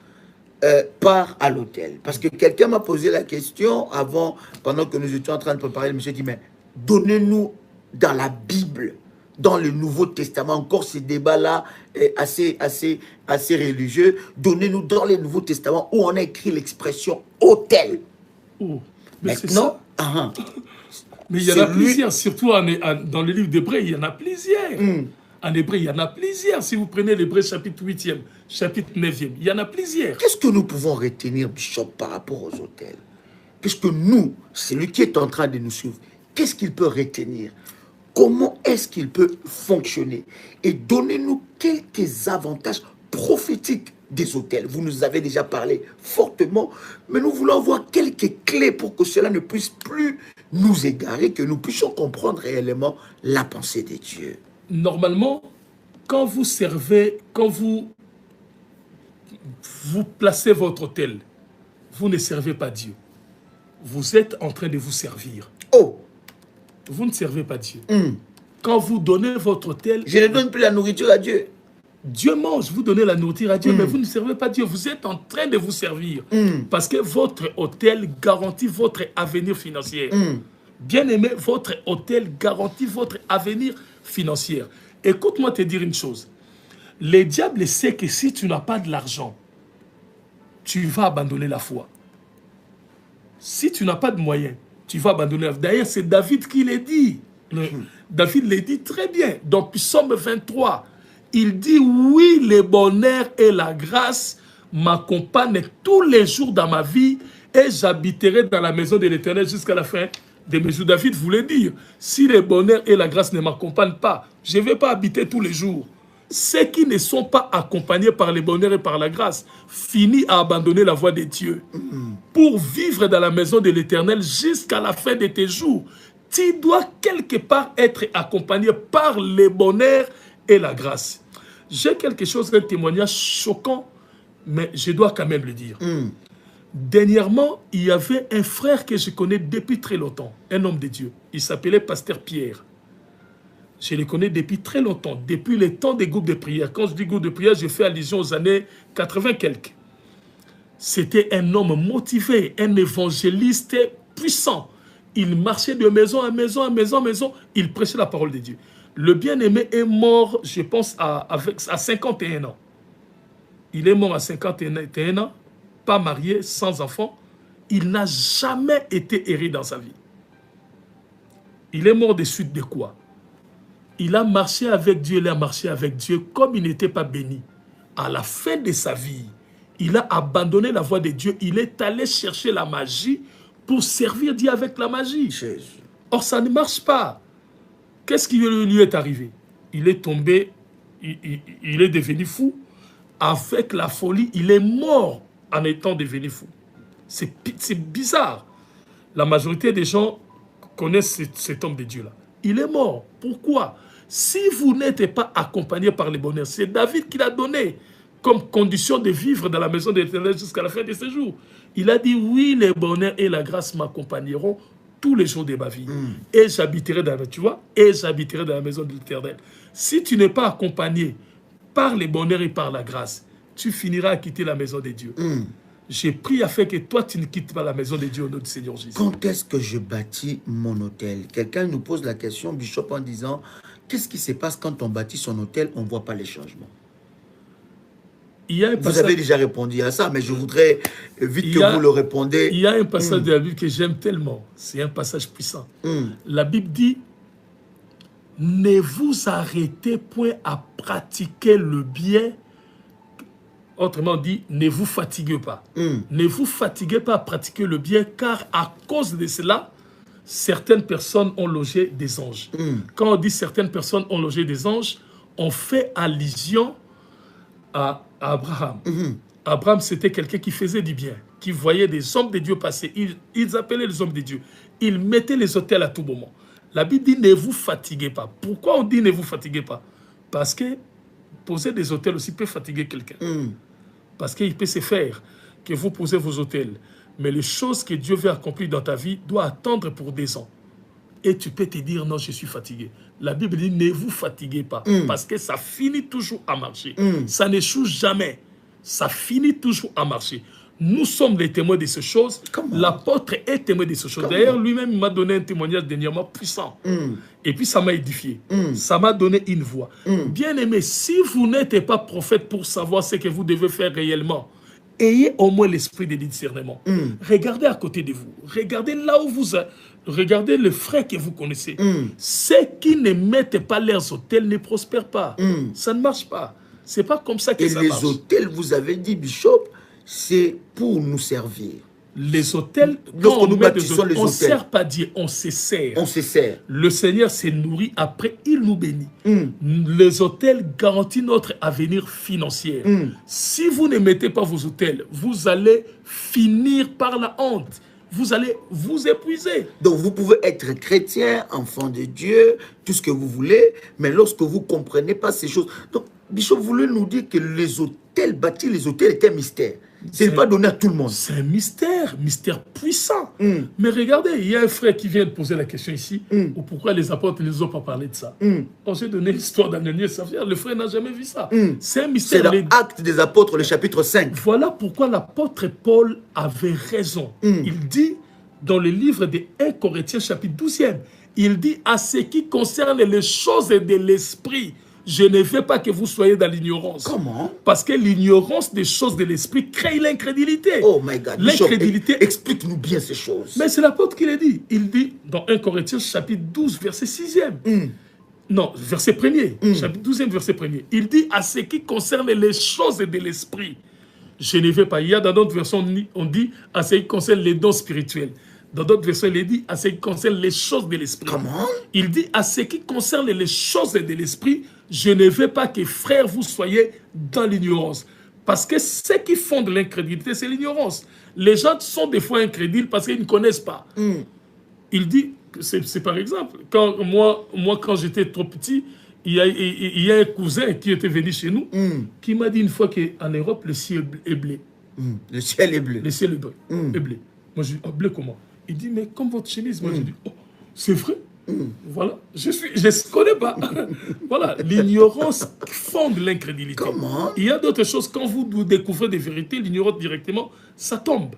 part à l'autel. Parce que quelqu'un m'a posé la question avant, pendant que nous étions en train de préparer, le monsieur dit, mais donnez-nous dans la Bible, dans le Nouveau Testament, encore ces débats-là assez religieux, donnez-nous dans le Nouveau Testament où on a écrit l'expression autel. Oh, mais maintenant, mais il y en a plusieurs, surtout dans le livre d'Hébreu, il y en a plusieurs. En hébreu, il y en a plusieurs. Si vous prenez l'hébreu chapitre 8e, chapitre 9e, il y en a plusieurs. Qu'est-ce que nous pouvons retenir, Bishop, par rapport aux autels? Qu'est-ce que nous, celui qui est en train de nous suivre, qu'est-ce qu'il peut retenir? Comment est-ce qu'il peut fonctionner? Et donnez-nous quelques avantages prophétiques des autels. Vous nous avez déjà parlé fortement, mais nous voulons avoir quelques clés pour que cela ne puisse plus nous égarer, que nous puissions comprendre réellement la pensée de Dieu. Normalement, quand vous servez, quand vous placez votre autel, vous ne servez pas Dieu. Vous êtes en train de vous servir. Oh! Vous ne servez pas Dieu. Quand vous donnez votre autel... Je ne donne plus la nourriture à Dieu. Dieu mange, vous donnez la nourriture à Dieu, mais vous ne servez pas Dieu. Vous êtes en train de vous servir. Parce que votre autel garantit votre avenir financier. Bien-aimé, votre autel garantit votre avenir financier. Écoute-moi te dire une chose. Le diable sait que si tu n'as pas de l'argent, tu vas abandonner la foi. Si tu n'as pas de moyens, tu vas abandonner la foi. D'ailleurs, c'est David qui l'a dit. David l'a dit très bien. Dans Psaume 23, il dit, oui, le bonheur et la grâce m'accompagnent tous les jours dans ma vie et j'habiterai dans la maison de l'Éternel jusqu'à la fin des mesures. David voulait dire, si le bonheur et la grâce ne m'accompagnent pas, je ne vais pas habiter tous les jours. Ceux qui ne sont pas accompagnés par le bonheur et par la grâce finissent à abandonner la voie de Dieu. Pour vivre dans la maison de l'Éternel jusqu'à la fin de tes jours, tu dois quelque part être accompagné par le bonheur et la grâce. J'ai quelque chose, un témoignage choquant, mais je dois quand même le dire. Dernièrement, il y avait un frère que je connais depuis très longtemps, un homme de Dieu. Il s'appelait Pasteur Pierre. Je le connais depuis très longtemps, depuis le temps des groupes de prière. Quand je dis groupe de prière, je fais allusion aux années 80 quelques. C'était un homme motivé, un évangéliste puissant. Il marchait de maison à maison, à maison, à maison. Il prêchait la parole de Dieu. Le bien-aimé est mort, je pense, à 51 ans. Il est mort à 51 ans, pas marié, sans enfant. Il n'a jamais été erré dans sa vie. Il est mort de suite de quoi? Il a marché avec Dieu, il a marché avec Dieu comme il n'était pas béni. À la fin de sa vie, il a abandonné la voie de Dieu. Il est allé chercher la magie pour servir Dieu avec la magie. Or, ça ne marche pas. Qu'est-ce qui lui est arrivé? Il est tombé, il est devenu fou. Avec la folie, il est mort en étant devenu fou. C'est bizarre. La majorité des gens connaissent cet homme de Dieu-là. Il est mort. Pourquoi? Si vous n'êtes pas accompagné par le bonheur, c'est David qui l'a donné comme condition de vivre dans la maison de l'Éternel jusqu'à la fin de ses jours. Il a dit, oui, le bonheur et la grâce m'accompagneront tous les jours de ma vie. Et j'habiterai dans la, tu vois, et j'habiterai dans la maison de l'Éternel. Si tu n'es pas accompagné par les bonheurs et par la grâce, tu finiras à quitter la maison de Dieu. J'ai prié afin que toi, tu ne quittes pas la maison de Dieu au nom du Seigneur Jésus. Quand est-ce que je bâtis mon hôtel? Quelqu'un nous pose la question, Bishop, en disant, qu'est-ce qui se passe quand on bâtit son hôtel, on ne voit pas les changements? Vous avez déjà répondu à ça, mais je voudrais vite que vous le répondez. Il y a un passage de la Bible que j'aime tellement. C'est un passage puissant. La Bible dit, ne vous arrêtez point à pratiquer le bien. Autrement dit, ne vous fatiguez pas. Ne vous fatiguez pas à pratiquer le bien, car à cause de cela, certaines personnes ont logé des anges. Quand on dit certaines personnes ont logé des anges, on fait allusion à Abraham. Abraham, c'était quelqu'un qui faisait du bien, qui voyait des hommes de Dieu passer. Ils appelaient les hommes de Dieu. Ils mettaient les autels à tout moment. La Bible dit, ne vous fatiguez pas. Pourquoi on dit ne vous fatiguez pas? Parce que poser des autels aussi peut fatiguer quelqu'un. Parce qu'il peut se faire que vous posez vos autels. Mais les choses que Dieu veut accomplir dans ta vie doivent attendre pour des ans. Et tu peux te dire, non, je suis fatigué. La Bible dit, ne vous fatiguez pas. Parce que ça finit toujours à marcher. Ça n'échoue jamais. Ça finit toujours à marcher. Nous sommes les témoins de ces choses. L'apôtre est témoin de ces choses. D'ailleurs, lui-même m'a donné un témoignage dernièrement puissant. Et puis, ça m'a édifié. Ça m'a donné une voix. Bien-aimé, si vous n'êtes pas prophète pour savoir ce que vous devez faire réellement, ayez au moins l'esprit de discernement. Regardez à côté de vous. Regardez là où vous êtes. Regardez les frères que vous connaissez. Ceux qui ne mettent pas leurs autels ne prospèrent pas. Ça ne marche pas. Ce n'est pas comme ça que ça marche. Et les autels, vous avez dit, Bishop, c'est pour nous servir. Les autels, quand nous bâtissons les on ne autels, sert pas Dieu, on se sert. On se sert. Le Seigneur se nourrit, après il nous bénit. Les autels garantissent notre avenir financier. Si vous ne mettez pas vos autels, vous allez finir par la honte. Vous allez vous épuiser. Donc vous pouvez être chrétien, enfant de Dieu, tout ce que vous voulez, mais lorsque vous ne comprenez pas ces choses... Donc, Bishop voulait nous dire que les hôtels, bâtir les hôtels était un mystère. Ce n'est pas donné à tout le monde. C'est un mystère puissant. Mais regardez, il y a un frère qui vient de poser la question ici, ou pourquoi les apôtres ne nous ont pas parlé de ça. Quand j'ai donné l'histoire d'Ananias et Saphira, le frère n'a jamais vu ça. C'est un mystère. C'est dans Actes des apôtres, le chapitre 5. Voilà pourquoi l'apôtre Paul avait raison. Il dit, dans le livre de 1 Corinthiens, chapitre 12e, il dit, à ce qui concerne les choses de l'esprit, je ne veux pas que vous soyez dans l'ignorance. Comment? Parce que l'ignorance des choses de l'esprit crée l'incrédulité. Oh my God. L'incrédulité. Explique-nous bien ces choses. Mais c'est l'apôtre qui l'a dit. Il dit dans 1 Corinthiens chapitre 12, verset 6e. Non, verset 1er. Chapitre 12e, verset 1er. Il dit à ce qui concerne les choses de l'esprit. Je ne veux pas. Il y a dans d'autres versions, on dit à ce qui concerne les dons spirituels. Dans d'autres versions, il dit à ce qui concerne les choses de l'esprit. Comment? Il dit à ce qui concerne les choses de l'esprit, je ne veux pas que frères vous soyez dans l'ignorance. Parce que ce qui fonde l'incrédulité, c'est l'ignorance. Les gens sont des fois incrédules parce qu'ils ne connaissent pas. Il dit, c'est par exemple, quand moi quand j'étais trop petit, il y a un cousin qui était venu chez nous, qui m'a dit une fois qu'en Europe, le ciel est bleu. Le ciel est bleu. Le ciel est bleu. Moi, je dis, oh, bleu comment? Il dit, mais comme votre chemise. Moi, je dis, oh, c'est vrai. Voilà, je ne connais pas. Voilà, l'ignorance fonde l'incrédulité. Comment? Il y a d'autres choses, quand vous découvrez des vérités, l'ignorance directement, ça tombe.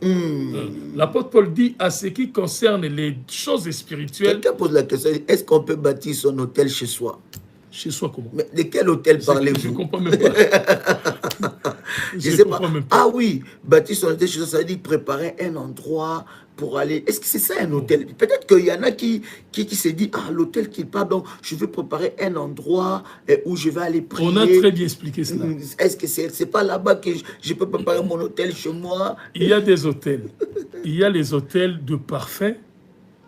L'apôtre Paul dit, à ce qui concerne les choses spirituelles... Quelqu'un pose la question, est-ce qu'on peut bâtir son hôtel chez soi? Chez soi, comment? Mais de quel hôtel parlez-vous? Je ne comprends même pas. Je sais pas. Ah oui, bâtir son hôtel chez soi, ça veut dire préparer un endroit pour aller... Est-ce que c'est ça un hôtel? Peut-être qu'il y en a qui se dit, ah, l'hôtel qui part, donc je veux préparer un endroit où je vais aller prier. On a très bien expliqué cela. Est-ce que c'est pas là-bas que je peux préparer mon hôtel chez moi? Il y a des hôtels. Il y a les hôtels de parfum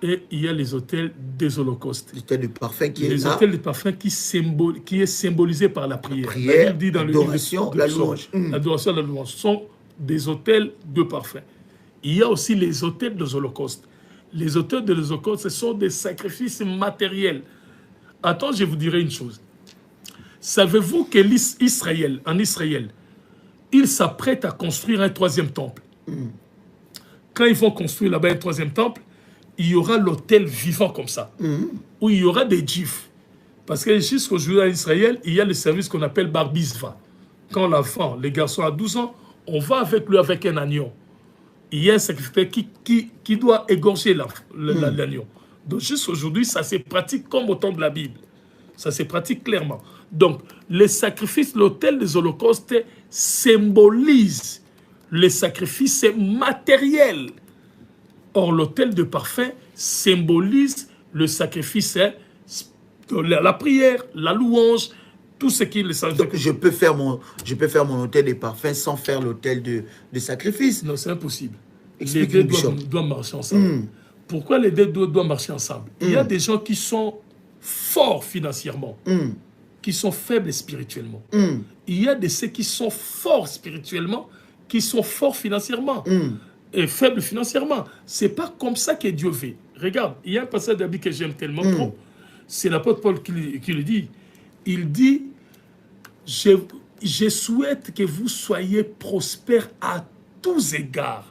et il y a les hôtels des holocaustes. Les hôtels de parfum qui est les là. hôtels de parfum qui est symbolisé par la prière. La prière, dit dans l'adoration, la louange. L'adoration, la louange sont des hôtels de parfum. Il y a aussi les hôtels des holocaustes. Les hôtels des holocaustes, ce sont des sacrifices matériels. Attends, je vous dirai une chose. Savez-vous que en Israël, ils s'apprêtent à construire un troisième temple. Quand ils vont construire là-bas un troisième temple, il y aura l'autel vivant comme ça, où il y aura des gifs. Parce que jusqu'aujourd'hui en Israël, il y a le service qu'on appelle bar mitzvah. Quand l'enfant, les garçons à 12 ans, on va avec lui avec un agneau. Il y a un sacrificateur qui doit égorger l'agneau. Donc jusqu'aujourd'hui, ça se pratique comme au temps de la Bible. Ça se pratique clairement. Donc, les sacrifices, l'autel des holocaustes symbolise les sacrifices matériels. Or, l'autel de parfum symbolise le sacrifice, la prière, la louange, tout ce qui est le sacrifice. Donc, je peux faire mon autel de parfum sans faire l'autel de sacrifice. Non, c'est impossible. Les deux doivent marcher ensemble. Pourquoi les deux doivent marcher ensemble? Il y a des gens qui sont forts financièrement, qui sont faibles spirituellement. Il y a de ceux qui sont forts spirituellement, qui sont forts financièrement et faibles financièrement. C'est pas comme ça que Dieu veut. Regarde, il y a un passage de la Bible que j'aime tellement trop. C'est l'apôtre Paul qui le dit. Il dit, je souhaite que vous soyez prospères à tous égards,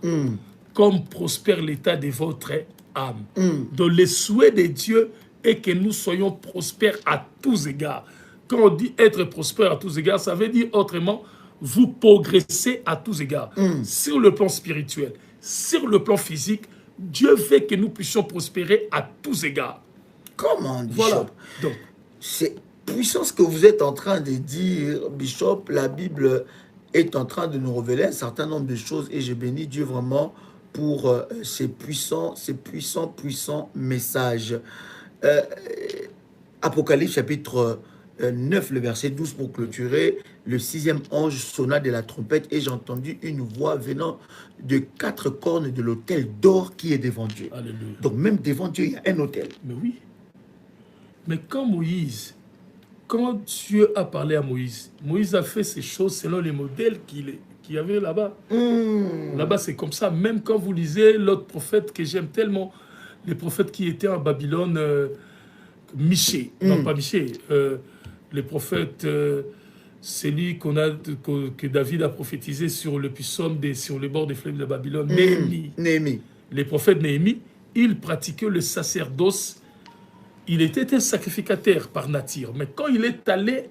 comme prospère l'état de votre âme. Donc le souhait de Dieu est que nous soyons prospères à tous égards. Quand on dit être prospère à tous égards, ça veut dire autrement, vous progressez à tous égards. Sur le plan spirituel, sur le plan physique, Dieu veut que nous puissions prospérer à tous égards. Comment, Bishop? Voilà. Donc, c'est puissant ce que vous êtes en train de dire, Bishop. La Bible est en train de nous révéler un certain nombre de choses et je bénis Dieu vraiment pour ces puissants messages. Apocalypse chapitre 9, le verset 12 pour clôturer. Le 6e ange sonna de la trompette et j'ai entendu une voix venant de 4 cornes de l'autel d'or qui est devant Dieu. Alléluia. Donc même devant Dieu, il y a un autel. Mais oui. Mais quand Dieu a parlé à Moïse, Moïse a fait ces choses selon les modèles qu'il y avait là-bas. Là-bas, c'est comme ça. Même quand vous lisez l'autre prophète que j'aime tellement, les prophètes qui étaient en Babylone, Michée, non pas Michée, les prophètes, celui que David a prophétisé sur le puissant sur le bord des fleuves de Babylone, Néhémie. Les prophètes Néhémie, ils pratiquaient le sacerdoce. Il était un sacrificateur par nature, mais quand il est allé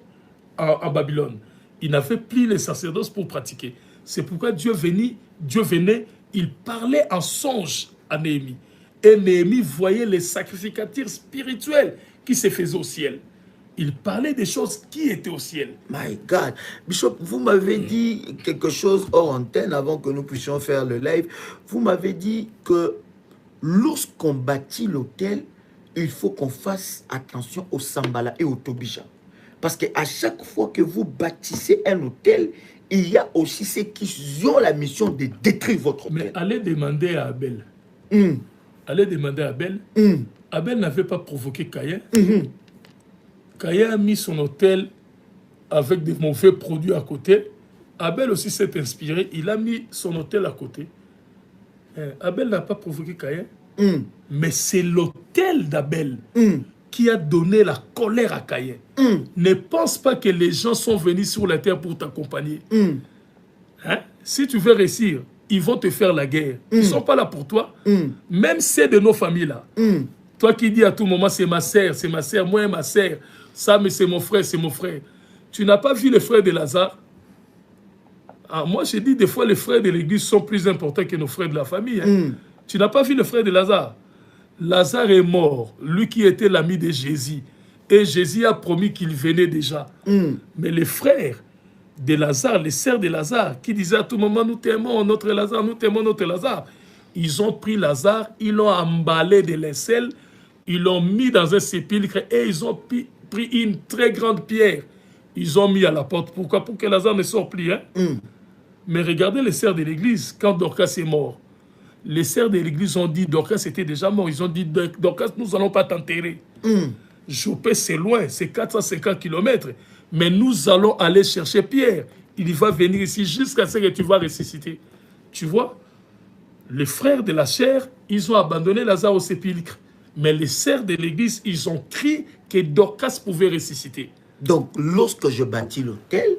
en Babylone, il n'avait plus le sacerdoce pour pratiquer. C'est pourquoi Dieu venait, il parlait en songe à Néhémie. Et Néhémie voyait les sacrificateurs spirituels qui se faisaient au ciel. Il parlait des choses qui étaient au ciel. My God. Bishop, vous m'avez dit quelque chose hors antenne avant que nous puissions faire le live. Vous m'avez dit que lorsqu'on bâtit l'autel, il faut qu'on fasse attention au Sambala et au Tobija. Parce qu'à chaque fois que vous bâtissez un hôtel, il y a aussi ceux qui ont la mission de détruire votre hôtel. Mais allez demander à Abel. Allez demander à Abel. Abel n'avait pas provoqué Caïn. Caïn a mis son hôtel avec des mauvais produits à côté. Abel aussi s'est inspiré. Il a mis son hôtel à côté. Abel n'a pas provoqué Caïn. Mais c'est l'autel d'Abel qui a donné la colère à Caïn. Ne pense pas que les gens sont venus sur la terre pour t'accompagner. Si tu veux réussir, ils vont te faire la guerre. Ils ne sont pas là pour toi. Même ceux de nos familles là. Toi qui dis à tout moment, c'est ma sœur, moi et ma sœur. Ça, mais c'est mon frère, c'est mon frère. Tu n'as pas vu les frères de Lazare? Moi, je dis des fois, les frères de l'église sont plus importants que nos frères de la famille. Tu n'as pas vu le frère de Lazare? Lazare est mort, lui qui était l'ami de Jésus. Et Jésus a promis qu'il venait déjà. Mais les frères de Lazare, les sœurs de Lazare, qui disaient à tout moment, nous t'aimons notre Lazare, nous t'aimons notre Lazare. Ils ont pris Lazare, ils l'ont emballé de linceul, ils l'ont mis dans un sépulcre et ils ont pris une très grande pierre. Ils ont mis à la porte. Pourquoi? Pour que Lazare ne sorte plus. Mais regardez les sœurs de l'église, quand Dorcas est mort. Les sœurs de l'église ont dit, Dorcas était déjà mort. Ils ont dit, Dorcas, nous n'allons pas t'enterrer. Joppé, c'est loin, c'est 450 km. Mais nous allons aller chercher Pierre. Il va venir ici jusqu'à ce que tu vas ressusciter. Tu vois, les frères de la chair, ils ont abandonné Lazare au sépulcre. Mais les sœurs de l'église, ils ont crié que Dorcas pouvait ressusciter. Donc, lorsque je bâtis l'autel,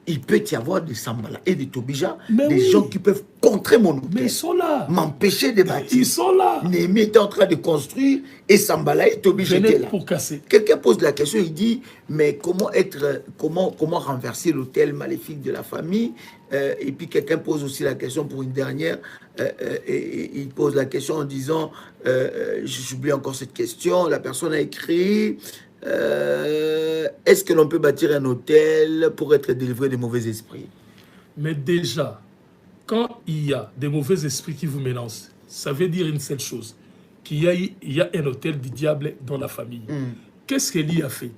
il peut y avoir des Sambala et des Tobija, Mais des oui. gens qui peuvent contrer mon Mais hôtel, ils sont là. m'empêcher de bâtir. Ils sont là. Néhémie était en train de construire et Sambala et Tobija étaient Venez là. pour casser. Quelqu'un pose la question, il dit, mais comment renverser l'autel maléfique de la famille? Et puis quelqu'un pose aussi la question pour une dernière, et il pose la question en disant, j'oublie encore cette question, la personne a écrit, est-ce que l'on peut bâtir un hôtel pour être délivré des mauvais esprits? Mais déjà, quand il y a des mauvais esprits qui vous menacent, ça veut dire une seule chose, qu'il y a un hôtel du diable dans la famille. Qu'est-ce qu'Élie a fait?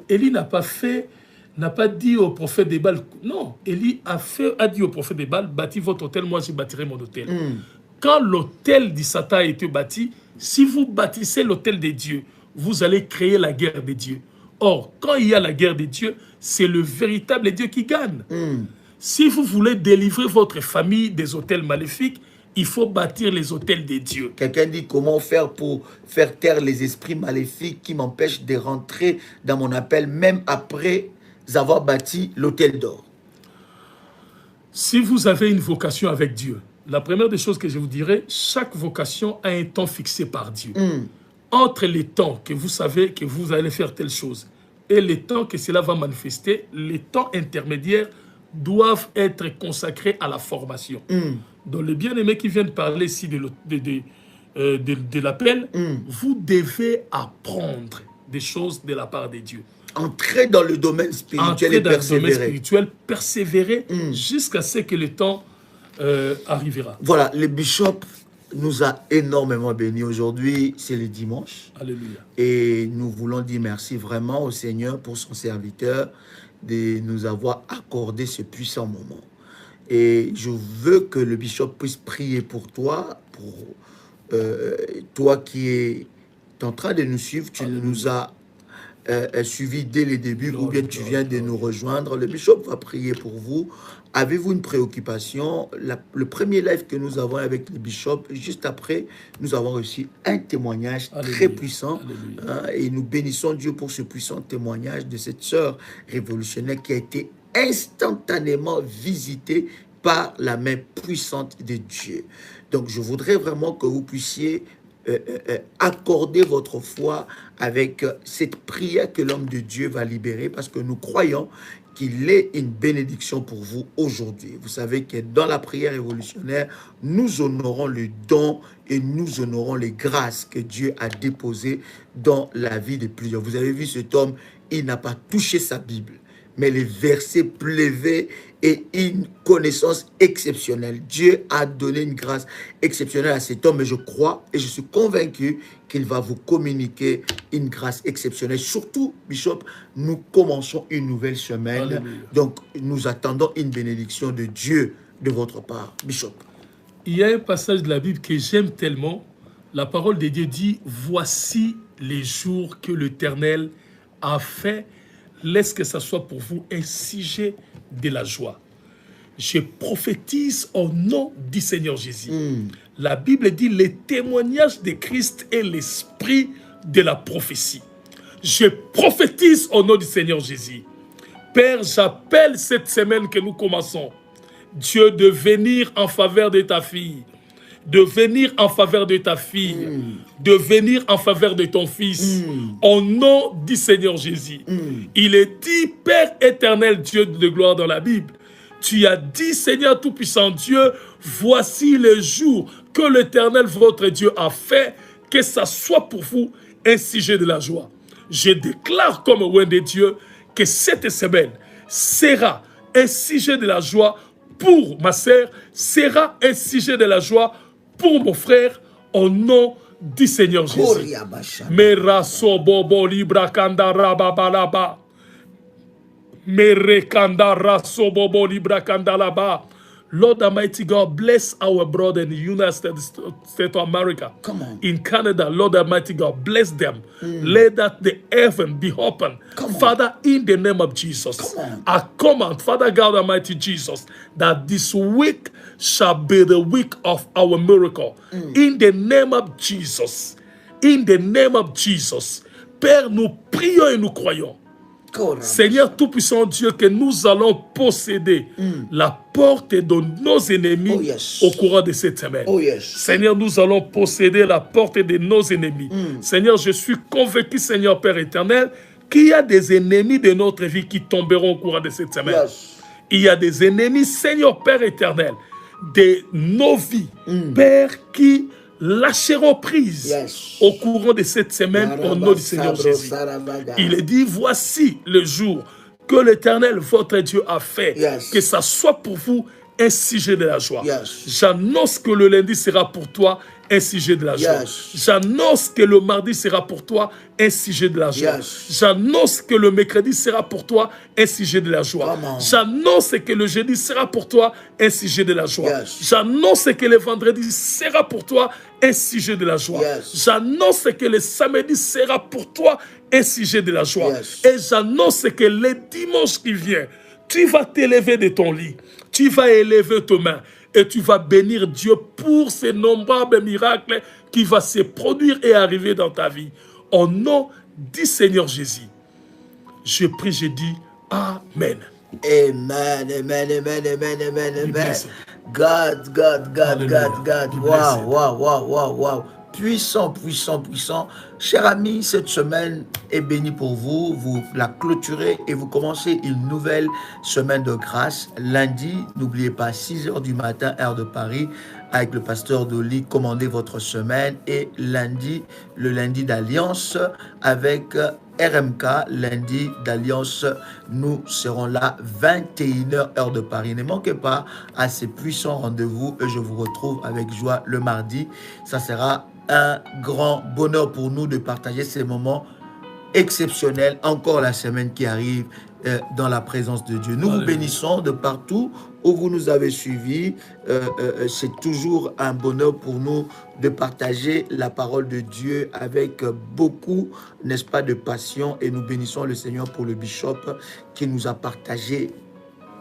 Élie n'a pas dit au prophète des Baals, non, Élie a dit au prophète des Baals, bâtis votre hôtel, moi je bâtirai mon hôtel. Quand l'hôtel du Satan a été bâti, si vous bâtissez l'hôtel des dieux, vous allez créer la guerre des dieux. Or, quand il y a la guerre des dieux, c'est le véritable Dieu qui gagne. Si vous voulez délivrer votre famille des hôtels maléfiques, il faut bâtir les hôtels des dieux. Quelqu'un dit comment faire pour faire taire les esprits maléfiques qui m'empêchent de rentrer dans mon appel, même après avoir bâti l'hôtel d'or. Si vous avez une vocation avec Dieu, la première des choses que je vous dirais, chaque vocation a un temps fixé par Dieu. Entre les temps que vous savez que vous allez faire telle chose et les temps que cela va manifester, les temps intermédiaires doivent être consacrés à la formation. Donc les bien-aimés qui viennent parler ici de l'appel, vous devez apprendre des choses de la part de Dieu. Entrer dans le domaine spirituel et persévérer. Persévérer jusqu'à ce que le temps arrivera. Voilà, le bishop nous a énormément bénis aujourd'hui. C'est le dimanche. Alléluia. Et nous voulons dire merci vraiment au Seigneur pour son serviteur de nous avoir accordé ce puissant moment. Et je veux que le bishop puisse prier pour toi, toi qui es en train de nous suivre. Tu nous as suivi dès les débuts, ou bien tu viens de nous rejoindre. Le bishop va prier pour vous. Avez-vous une préoccupation? Le premier live que nous avons avec le bishop, juste après, nous avons reçu un témoignage très puissant. Et nous bénissons Dieu pour ce puissant témoignage de cette sœur révolutionnaire qui a été instantanément visitée par la main puissante de Dieu. Donc, je voudrais vraiment que vous puissiez accorder votre foi avec cette prière que l'homme de Dieu va libérer, parce que nous croyons qu'il est une bénédiction pour vous aujourd'hui. Vous savez que dans la prière révolutionnaire, nous honorons le don et nous honorons les grâces que Dieu a déposées dans la vie de plusieurs. Vous avez vu cet homme, il n'a pas touché sa Bible, mais les versets pleuvaient et une connaissance exceptionnelle. Dieu a donné une grâce exceptionnelle à cet homme, et je crois et je suis convaincu qu'il va vous communiquer une grâce exceptionnelle. Surtout, Bishop, nous commençons une nouvelle semaine. Alléluia. Donc, nous attendons une bénédiction de Dieu de votre part. Bishop. Il y a un passage de la Bible que j'aime tellement. La parole de Dieu dit, « Voici les jours que l'Éternel a fait. Laisse que ça soit pour vous un sujet de la joie. » Je prophétise au nom du Seigneur Jésus. La Bible dit, les témoignages de Christ est l'esprit de la prophétie. Je prophétise au nom du Seigneur Jésus. Père, j'appelle cette semaine que nous commençons, Dieu, de venir en faveur de ta fille, de venir en faveur de ta fille, de venir en faveur de ton fils, au nom du Seigneur Jésus. Il est dit, Père éternel, Dieu de gloire dans la Bible, tu as dit, Seigneur Tout-Puissant Dieu, voici le jour que l'Éternel, votre Dieu, a fait, que ça soit pour vous un sujet de la joie. Je déclare comme roi de Dieu que cette semaine sera un sujet de la joie pour ma sœur, sera un sujet de la joie pour mon frère, au nom du Seigneur Jésus. Meraso bobo libra kanda rababalaba. Merekanda raso bobo libra kanda laba. Lord Almighty God, bless our brother in the United States of America. Come on. In Canada, Lord Almighty God, bless them. Let that the heaven be open. Father, in the name of Jesus, I command, Father God Almighty Jesus, that this week shall be the week of our miracle. In the name of Jesus. In the name of Jesus. Père, nous prions et nous croyons Seigneur Tout-Puissant Dieu, que nous allons posséder la porte de nos ennemis au courant de cette semaine. Seigneur, nous allons posséder la porte de nos ennemis. Seigneur, je suis convaincu, Seigneur Père éternel, qu'il y a des ennemis de notre vie qui tomberont au courant de cette semaine. Il y a des ennemis, Seigneur Père éternel, de nos vies, Père, qui lâcheront prise au courant de cette semaine au nom du Seigneur Jésus. Il est dit, voici le jour que l'Éternel, votre Dieu, a fait, que ça soit pour vous un sujet de la joie. J'annonce que le lundi sera pour toi un sujet de la joie. J'annonce que le mardi sera pour toi un sujet de la joie. J'annonce que le mercredi sera pour toi un sujet de la joie. J'annonce que le jeudi sera pour toi un sujet de la joie. J'annonce que le vendredi sera pour toi un sujet de la joie. J'annonce que le samedi sera pour toi un sujet de la joie. Et j'annonce que le dimanche qui vient, tu vas t'élever de ton lit. Tu vas élever tes mains. Et tu vas bénir Dieu pour ces nombreux miracles qui vont se produire et arriver dans ta vie. Au nom du Seigneur Jésus, je prie, je dis Amen. Amen, amen, amen, amen, amen, amen. God. Wow. Puissant. Chers amis, cette semaine est bénie pour vous. Vous la clôturez et vous commencez une nouvelle semaine de grâce. Lundi, n'oubliez pas, 6h du matin, heure de Paris, avec le pasteur Dolly, commandez votre semaine. Et lundi, le lundi d'Alliance, avec RMK, lundi d'Alliance, nous serons là, 21h, heure de Paris. Ne manquez pas à ces puissants rendez-vous et je vous retrouve avec joie le mardi. Ça sera un grand bonheur pour nous de partager ces moments exceptionnels, encore la semaine qui arrive dans la présence de Dieu. Nous vous bénissons de partout où vous nous avez suivis. C'est toujours un bonheur pour nous de partager la parole de Dieu avec beaucoup, n'est-ce pas, de passion. Et nous bénissons le Seigneur pour le bishop qui nous a partagé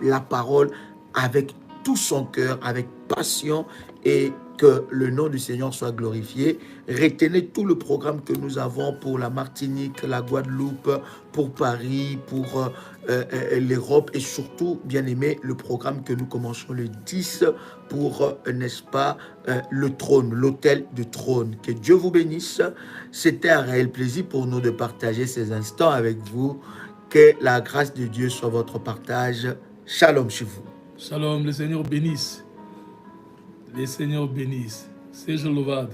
la parole avec tout son cœur, avec passion, et que le nom du Seigneur soit glorifié. Retenez tout le programme que nous avons pour la Martinique, la Guadeloupe, pour Paris, pour l'Europe et surtout, bien aimé, le programme que nous commençons le 10 pour, n'est-ce pas, le trône, l'autel du trône. Que Dieu vous bénisse. C'était un réel plaisir pour nous de partager ces instants avec vous. Que la grâce de Dieu soit votre partage. Shalom chez vous. Shalom, le Seigneur bénisse. Les Seigneurs bénissent. Seja louvado.